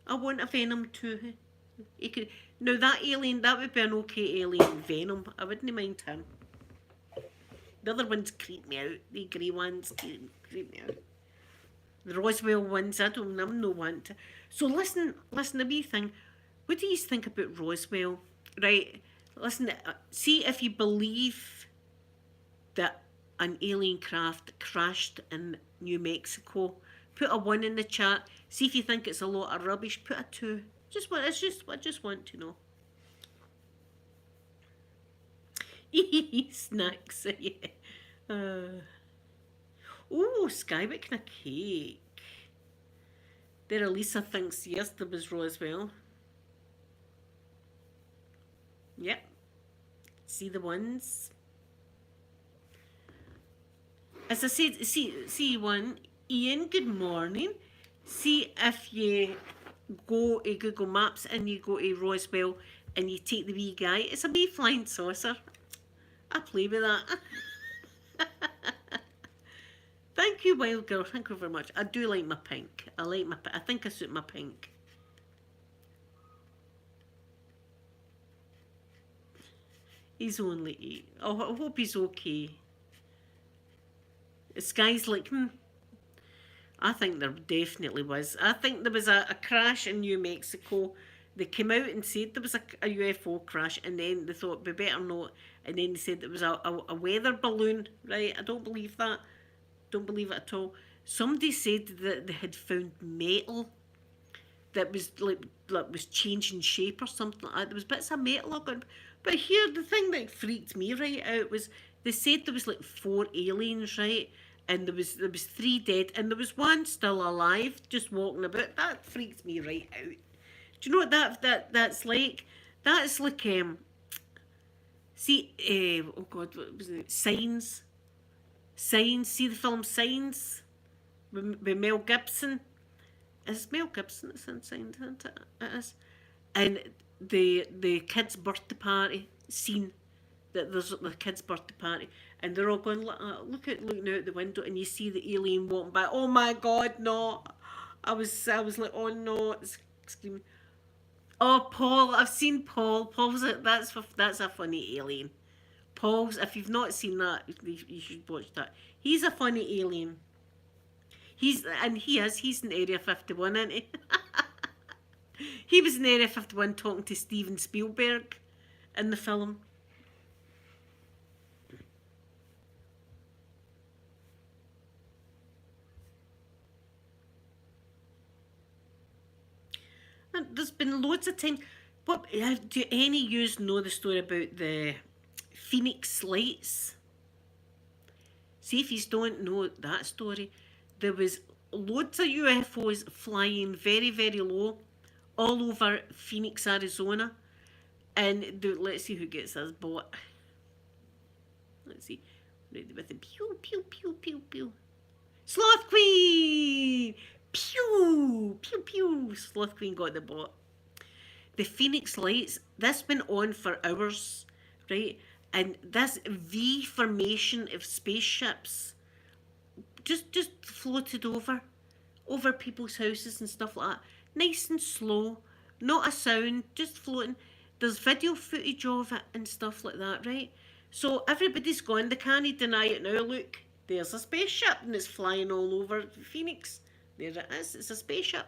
A: I want a Venom 2. He could, now that alien, that would be an okay alien. Venom. I wouldn't mind him. The other ones creep me out. The grey ones creep me out. The Roswell ones, I'm no one to. So listen, a wee thing. What do you think about Roswell? Right, listen, see if you believe that an alien craft crashed in New Mexico. Put a 1 in the chat. See if you think it's a lot of rubbish. Put a 2. I just want to know. Snacks, yeah. Oh, Skywick and a cake. There, Elisa thinks yes, there was Roswell. Yep. See the ones. As I said, see one. Ian, good morning. See if you go to Google Maps and you go to Roswell and you take the wee guy. It's a wee flying saucer. I play with that. Thank you, Wild Girl. Thank you very much. I do like my pink. I think I suit my pink. He's only 8. Oh, I hope he's okay. The sky's like, I think there definitely was. I think there was a crash in New Mexico. They came out and said there was a UFO crash, and then they thought we better not. And then they said there was a weather balloon. Right? I don't believe that. Don't believe it at all. Somebody said that they had found metal that was like was changing shape or something like that. There was bits of metal on. But here the thing that freaked me right out was they said there was like 4 aliens, right? And there was 3 dead, and there was 1 still alive, just walking about. That freaked me right out. Do you know what that's like? That's like see, oh God, what was it? Signs. See the film Signs with Mel Gibson. It's Mel Gibson that's in Signs, isn't it? It is. And the kids' birthday party scene. That there's the kids' birthday party, and they're all going looking out the window, and you see the alien walking by. Oh my God, no! I was like, oh no, screaming. Oh, Paul, I've seen Paul. Paul's that's a funny alien. Paul's, if you've not seen that, you should watch that. He's a funny alien. He's in Area 51, isn't he? He was in Area 51 talking to Steven Spielberg in the film. And there's been loads of times. What do any of you know the story about the Phoenix Lights? See if you don't know that story. There was loads of UFOs flying very, very low all over Phoenix, Arizona. And let's see who gets this bot. Let's see. Ready with the pew, pew, pew, pew, pew. Sloth Queen! Pew! Pew, pew! Sloth Queen got the bot. The Phoenix Lights, this went on for hours, right? And this V formation of spaceships just floated over people's houses and stuff like that. Nice and slow, not a sound, just floating. There's video footage of it and stuff like that, right? So everybody's gone, they can't deny it now. Look, there's a spaceship and it's flying all over Phoenix. There it is, it's a spaceship,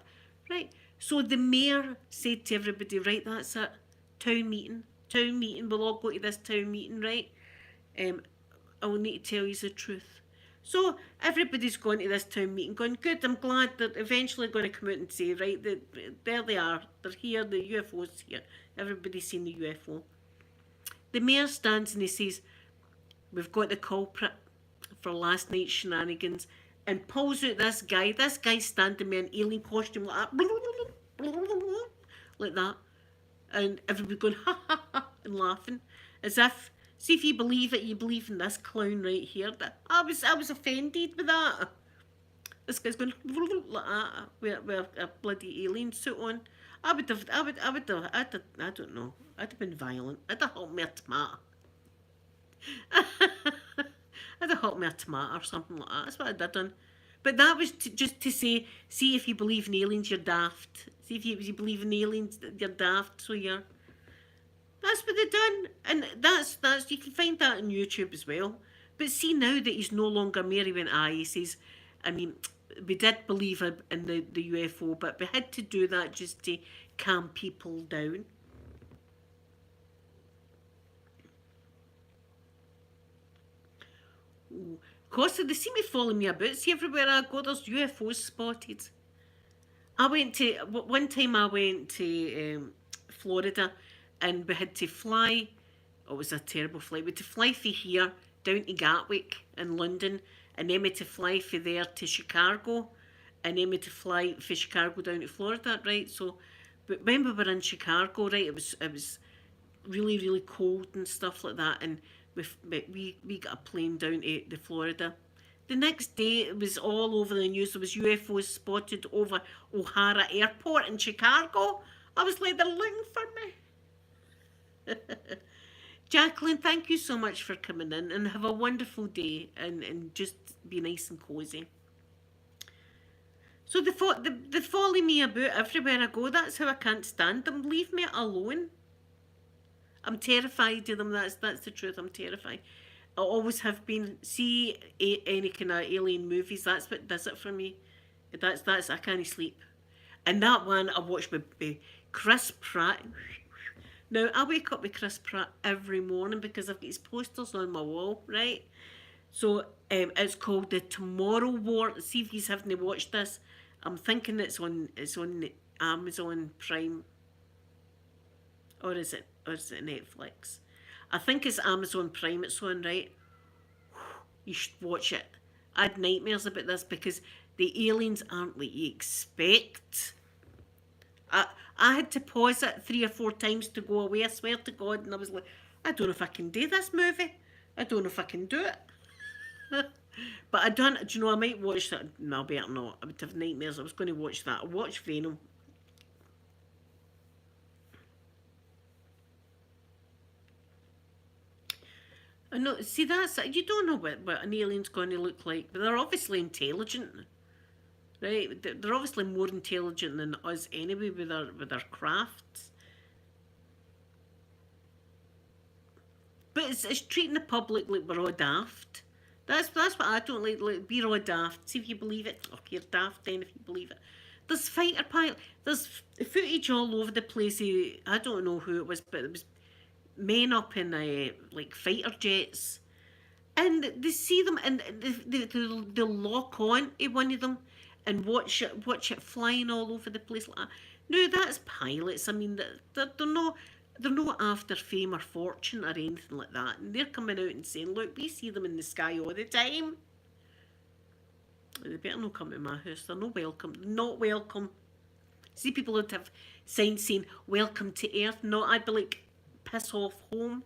A: right? So the mayor said to everybody, right, that's it, town meeting, we'll all go to this town meeting, right? I'll need to tell you the truth. So everybody's going to this town meeting going, good, I'm glad they're eventually going to come out and say, right, there they are, they're here, the UFO's here, everybody's seen the UFO. The mayor stands and he says, we've got the culprit for last night's shenanigans, and pulls out this guy's standing in an alien costume like that, like that, and everybody going ha ha ha and laughing, as if, see if you believe it, you believe in this clown right here. That I was offended with that. This guy's going like that with a bloody alien suit on. I don't know. I'd have been violent. I'd have helped me a tomato. I'd have helped me a tomato or something like that. That's what I'd have done. But that was just to say, see if you believe in aliens, you're daft. See if you believe in aliens, you're daft. So you're. That's what they done, and that's you can find that on YouTube as well. But see now that he's no longer mayor, he went, he says, I mean, we did believe in the UFO, but we had to do that just to calm people down. Costa, they seem to follow me about. See, everywhere I go, there's UFOs spotted. I went to one time. I went to Florida, and we had to fly. Oh, it was a terrible flight. We had to fly from here down to Gatwick in London, and then we had to fly from there to Chicago, and then we had to fly from Chicago down to Florida. Right. So, but when we were in Chicago, right, it was really really cold and stuff like that, and we got a plane down to the Florida. The next day, it was all over the news. There was UFOs spotted over O'Hara Airport in Chicago. I was like, they're looking for me. Jacqueline, thank you so much for coming in, and have a wonderful day, and just be nice and cosy. So they follow me about everywhere I go. That's how I can't stand them. Leave me alone. I'm terrified of them. That's the truth. I'm terrified. I always have been. See any kind of alien movies. That's what does it for me. That's I can't sleep. And that one I watched with Chris Pratt. Now I wake up with Chris Pratt every morning because I've got his posters on my wall, right? So it's called The Tomorrow War. See if you haven't watched this. I'm thinking it's on Amazon Prime, or is it Netflix? I think it's Amazon Prime it's on, right? You should watch it. I had nightmares about this because the aliens aren't what you expect. I I had to pause it 3 or 4 times to go away, I swear to God, and I was like, I don't know if I can do this movie. I don't know if I can do it. But I don't, do you know, I might watch that. No, I better not. I would have nightmares. I was going to watch that. I watched Venom. I know. See, that's it. You don't know what an alien's going to look like, but they're obviously intelligent, right? They're obviously more intelligent than us anyway with their crafts. But it's treating the public like we're all daft. That's what I don't like. Like, we're all daft. See if you believe it. Oh, you're daft then if you believe it. There's fighter pilot. There's footage all over the place. I don't know who it was, but it was men up in like fighter jets, and they see them and they lock on to one of them and watch it flying all over the place like that. No, that's pilots. I mean, they're not after fame or fortune or anything like that, and they're coming out and saying, "Look, we see them in the sky all the time. They better not come to my house. They're not welcome. Not welcome." See, people would have signs saying "Welcome to Earth." No, I'd be like, piss off home.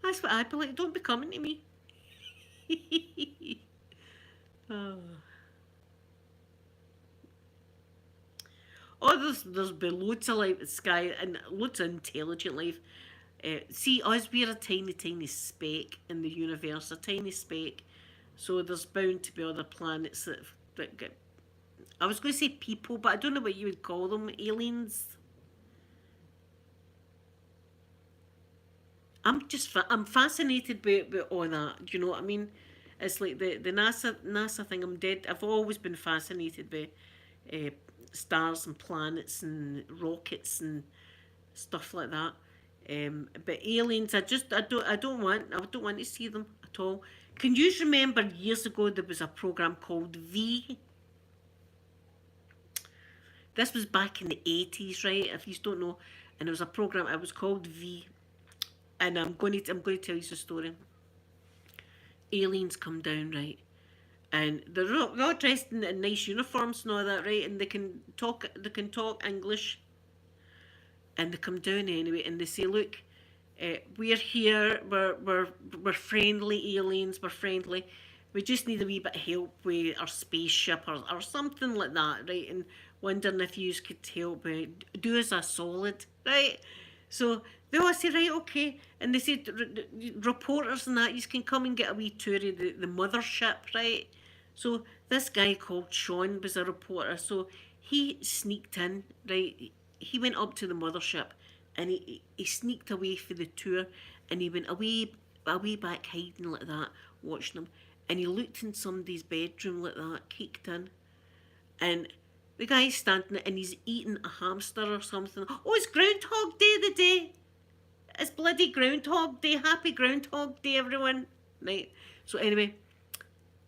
A: That's what I'd be like. Don't be coming to me. Oh. Oh, there's been loads of life in the sky and loads of intelligent life. See, us, we're a tiny, tiny speck in the universe, a tiny speck. So there's bound to be other planets that get. I was going to say people, but I don't know what you would call them. Aliens. I'm fascinated by all that. Do you know what I mean? It's like the NASA thing. I'm dead. I've always been fascinated by uh, stars and planets and rockets and stuff like that. But aliens, I don't want to see them at all. Can you remember years ago there was a program called V? This was back in the 80s, right? If you don't know, and it was a program. It was called V, and I'm going to tell you the story. Aliens come down, right? and they're all dressed in nice uniforms and all that, right? And they can talk English, and they come down anyway, and they say, look, we're here, we're friendly aliens, we're friendly. We just need a wee bit of help with our spaceship or something like that, right? And wondering if you could help do us a solid, right? So they all say, right, okay. And they said, reporters and that, you can come and get a wee tour of the mothership, right? So this guy called Sean was a reporter. So he sneaked in, right? He went up to the mothership, and he sneaked away for the tour, and he went away back hiding like that, watching them. And he looked in somebody's bedroom like that, kicked in, and the guy's standing and he's eating a hamster or something. Oh, it's Groundhog Day the day. It's bloody Groundhog Day. Happy Groundhog Day, everyone. Right. So anyway,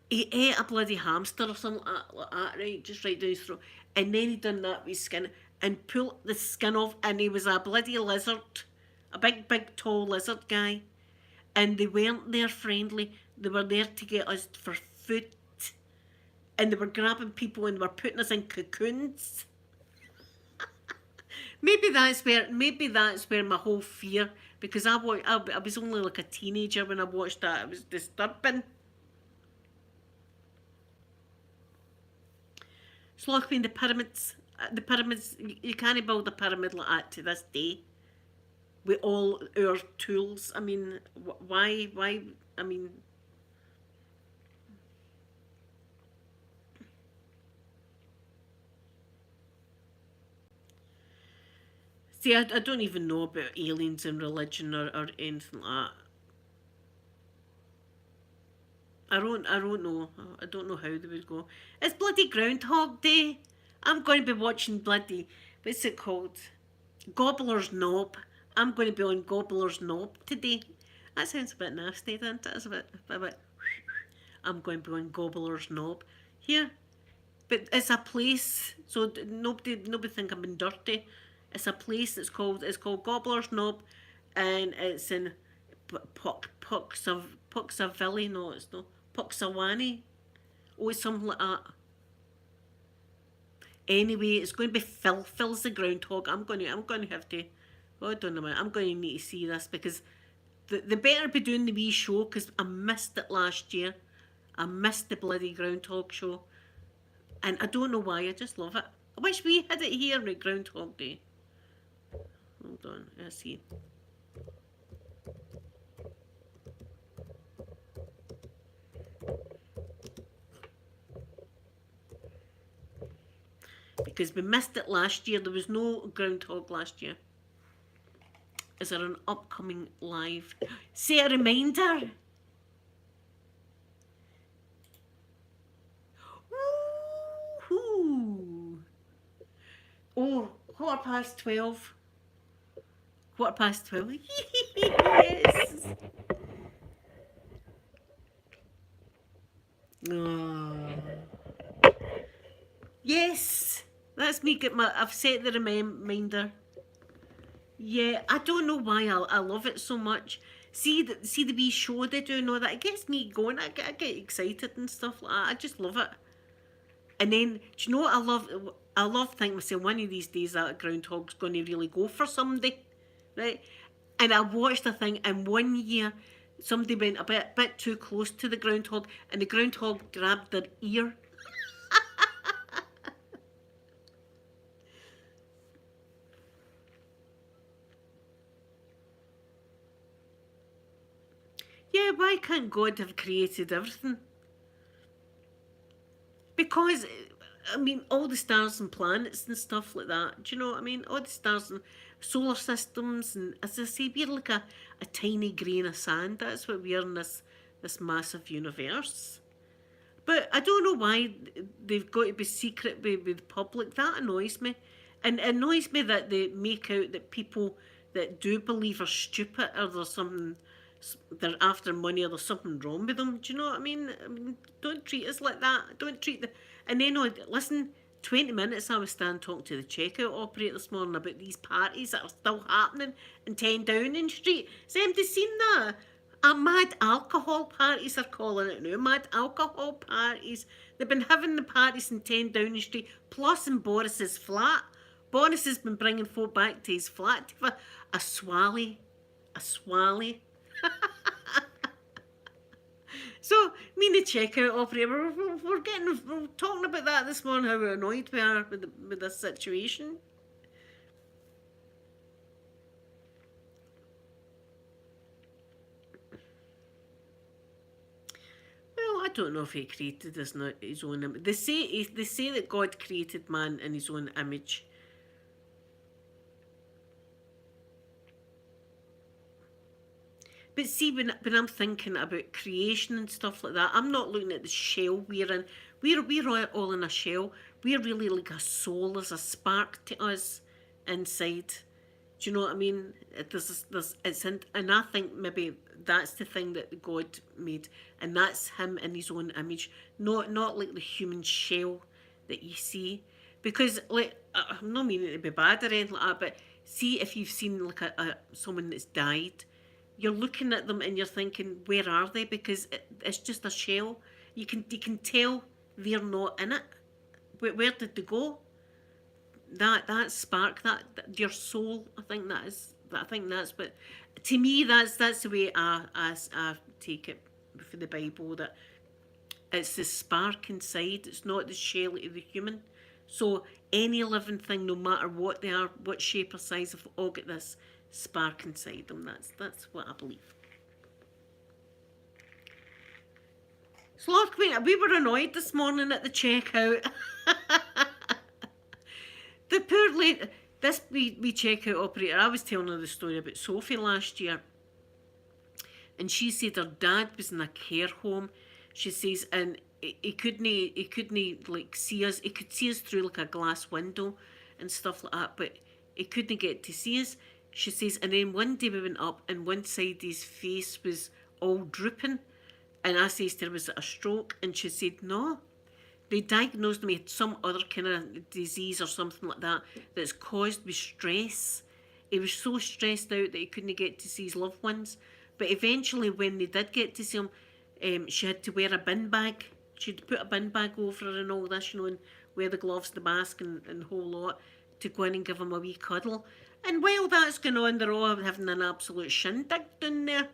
A: he ate a bloody hamster or something like that, right? Just right down his throat. And then he done that with his skin and pulled the skin off, and he was a bloody lizard. A big, tall lizard guy. And they weren't there friendly. They were there to get us for food. And they were grabbing people and were putting us in cocoons. maybe that's where my whole fear, because I was only like a teenager when I watched that. It was disturbing. Slough the pyramids, you can't build a pyramid like that to this day with all our tools. I mean, why? I mean, see, I don't even know about aliens and religion or anything like that. I don't know. I don't know how they would go. It's bloody Groundhog Day. I'm going to be watching bloody, what's it called? Gobbler's Knob. I'm going to be on Gobbler's Knob today. That sounds a bit nasty, doesn't it? It's a bit. I'm going to be on Gobbler's Knob. Here. But it's a place, so nobody think I'm being dirty. It's a place it's called Gobbler's Knob, and it's in Puxaville. No, it's no Puxawani. Oh, it's something like that. Anyway, it's going to be Phil's the groundhog. I'm going to have to. Oh, I don't know. I'm going to need to see this, because they better be doing the wee show, because I missed it last year. I missed the bloody groundhog show, and I don't know why. I just love it. I wish we had it here with Groundhog Day. Hold on, let's see. Because we missed it last year. There was no groundhog last year. Is there an upcoming live? Set a reminder. Woo-hoo. Oh, 12:15. 12:15. Yes. Oh. Yes. That's me. I've set the reminder. Yeah, I don't know why I love it so much. See the wee show they do and all that. It gets me going. I get excited and stuff like that. I just love it. And then, do you know what I love? I love thinking myself, one of these days that groundhog's going to really go for somebody, right? And I watched the thing, and one year somebody went a bit too close to the groundhog, and the groundhog grabbed their ear. Yeah, why can't God have created everything? Because, I mean, all the stars and planets and stuff like that. Do you know what I mean? All the stars and solar systems, and as I say, we're like a tiny grain of sand. That's what we are in this massive universe. But I don't know why they've got to be secret with the public. That annoys me. And it annoys me that they make out that people that do believe are stupid, or there's something, they're after money, or there's something wrong with them. Do you know what I mean? Don't treat us like that. Don't treat the. And then, listen, 20 minutes I was standing talking to the checkout operator this morning about these parties that are still happening in 10 Downing Street. Has anybody seen that? Mad alcohol parties are calling it now. Mad alcohol parties. They've been having the parties in 10 Downing Street, plus in Boris's flat. Boris has been bringing folk back to his flat to have a swally. A swally. So, me and the checkout operator, we're talking about that this morning, how annoyed we are with this situation. Well, I don't know if he created his own image. They say that God created man in his own image. But see, when I'm thinking about creation and stuff like that, I'm not looking at the shell we're in. We're all in a shell. We're really like a soul. There's a spark to us inside. Do you know what I mean? And I think maybe that's the thing that God made, and that's him in his own image, not like the human shell that you see. Because like I'm not meaning to be bad or anything like that, but see if you've seen like a someone that's died, you're looking at them and you're thinking, where are they? Because it's just a shell. You can tell they're not in it. Where did they go? That spark, that your soul. I think that is. I think that's what. To me, that's the way I take it for the Bible. That it's the spark inside. It's not the shell of the human. So any living thing, no matter what they are, what shape or size, have all got this spark inside them. That's what I believe. So Lord Queen, we were annoyed this morning at the checkout. The poor lady, this we checkout operator, I was telling her the story about Sophie last year. And she said her dad was in a care home. She says, and he couldn't like see us. He could see us through like a glass window and stuff like that, but he couldn't get to see us. She says, and then one day we went up and one side of his face was all drooping. And I says to her, was it a stroke? And she said, no. They diagnosed him with some other kind of disease or something like that that's caused with stress. He was so stressed out that he couldn't get to see his loved ones. But eventually, when they did get to see him, she had to wear a bin bag. She'd put a bin bag over her and all this, and wear the gloves, the mask, and the whole lot to go in and give him a wee cuddle. And while that's going on, they're all having an absolute shindig down there.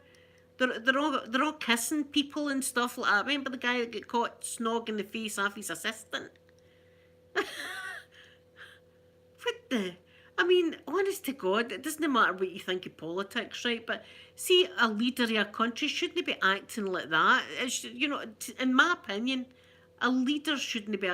A: They're all kissing people and stuff like that. Remember the guy that got caught snogging the face off his assistant? What the? I mean, honest to God, it doesn't matter what you think of politics, right? But see, a leader of a country shouldn't be acting like that. In my opinion, a leader shouldn't be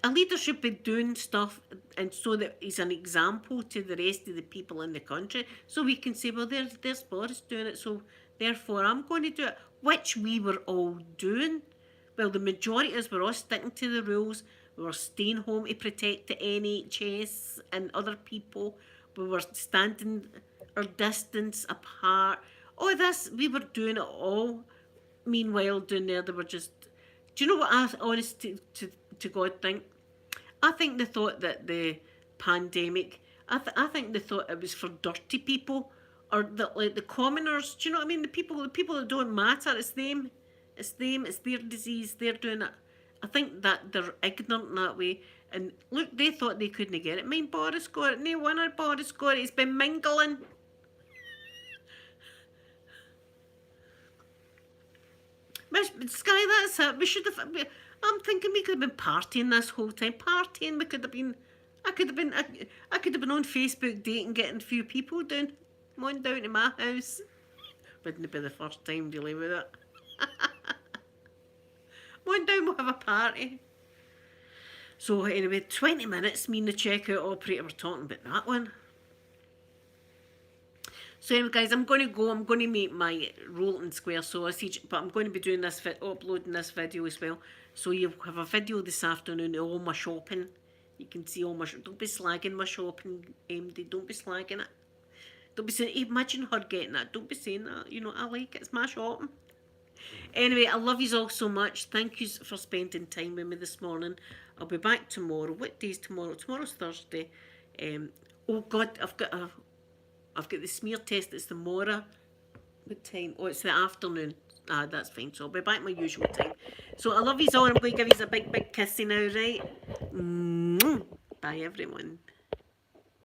A: a leader should be doing stuff, and so that he's an example to the rest of the people in the country. So we can say, well, there's Boris doing it, so therefore I'm going to do it, which we were all doing. Well, the majority of us were all sticking to the rules. We were staying home to protect the NHS and other people. We were standing our distance apart. All this, we were doing it all. Meanwhile, down there, they were just... Do you know what I, honest to God, think? I think they thought that the pandemic... I think they thought it was for dirty people, or that like the commoners. Do you know what I mean? The people that don't matter. It's them. It's their disease. They're doing it. I think that they're ignorant in that way. And look, they thought they couldn't get it. Mine Boris got it. No wonder Boris got it. He's been mingling. Sky, that's it. We should have. I'm thinking we could have been partying this whole time. Partying. We could have been. I could have been on Facebook dating, getting a few people down. Come on down to my house. Wouldn't be the first time dealing with it. One down, we'll have a party. So anyway, 20 minutes, me and the checkout operator were talking about that one. So anyway, guys, I'm going to go. I'm going to make my Rolton Square sausage, but I'm going to be doing this, uploading this video as well. So you have a video this afternoon of all my shopping. You can see all my... Don't be slagging my shopping, MD. Don't be slagging it. Don't be saying, imagine her getting that. Don't be saying that. I like it. It's my shopping. Anyway, I love you all so much. Thank you for spending time with me this morning. I'll be back tomorrow. What day is tomorrow? Tomorrow's Thursday. Oh God, I've got the smear test. It's tomorrow. What time? Oh, it's the afternoon. Ah, that's fine. So I'll be back my usual time. So I love you all, and I'm going to give you a big, big kissy now, right? Bye, everyone.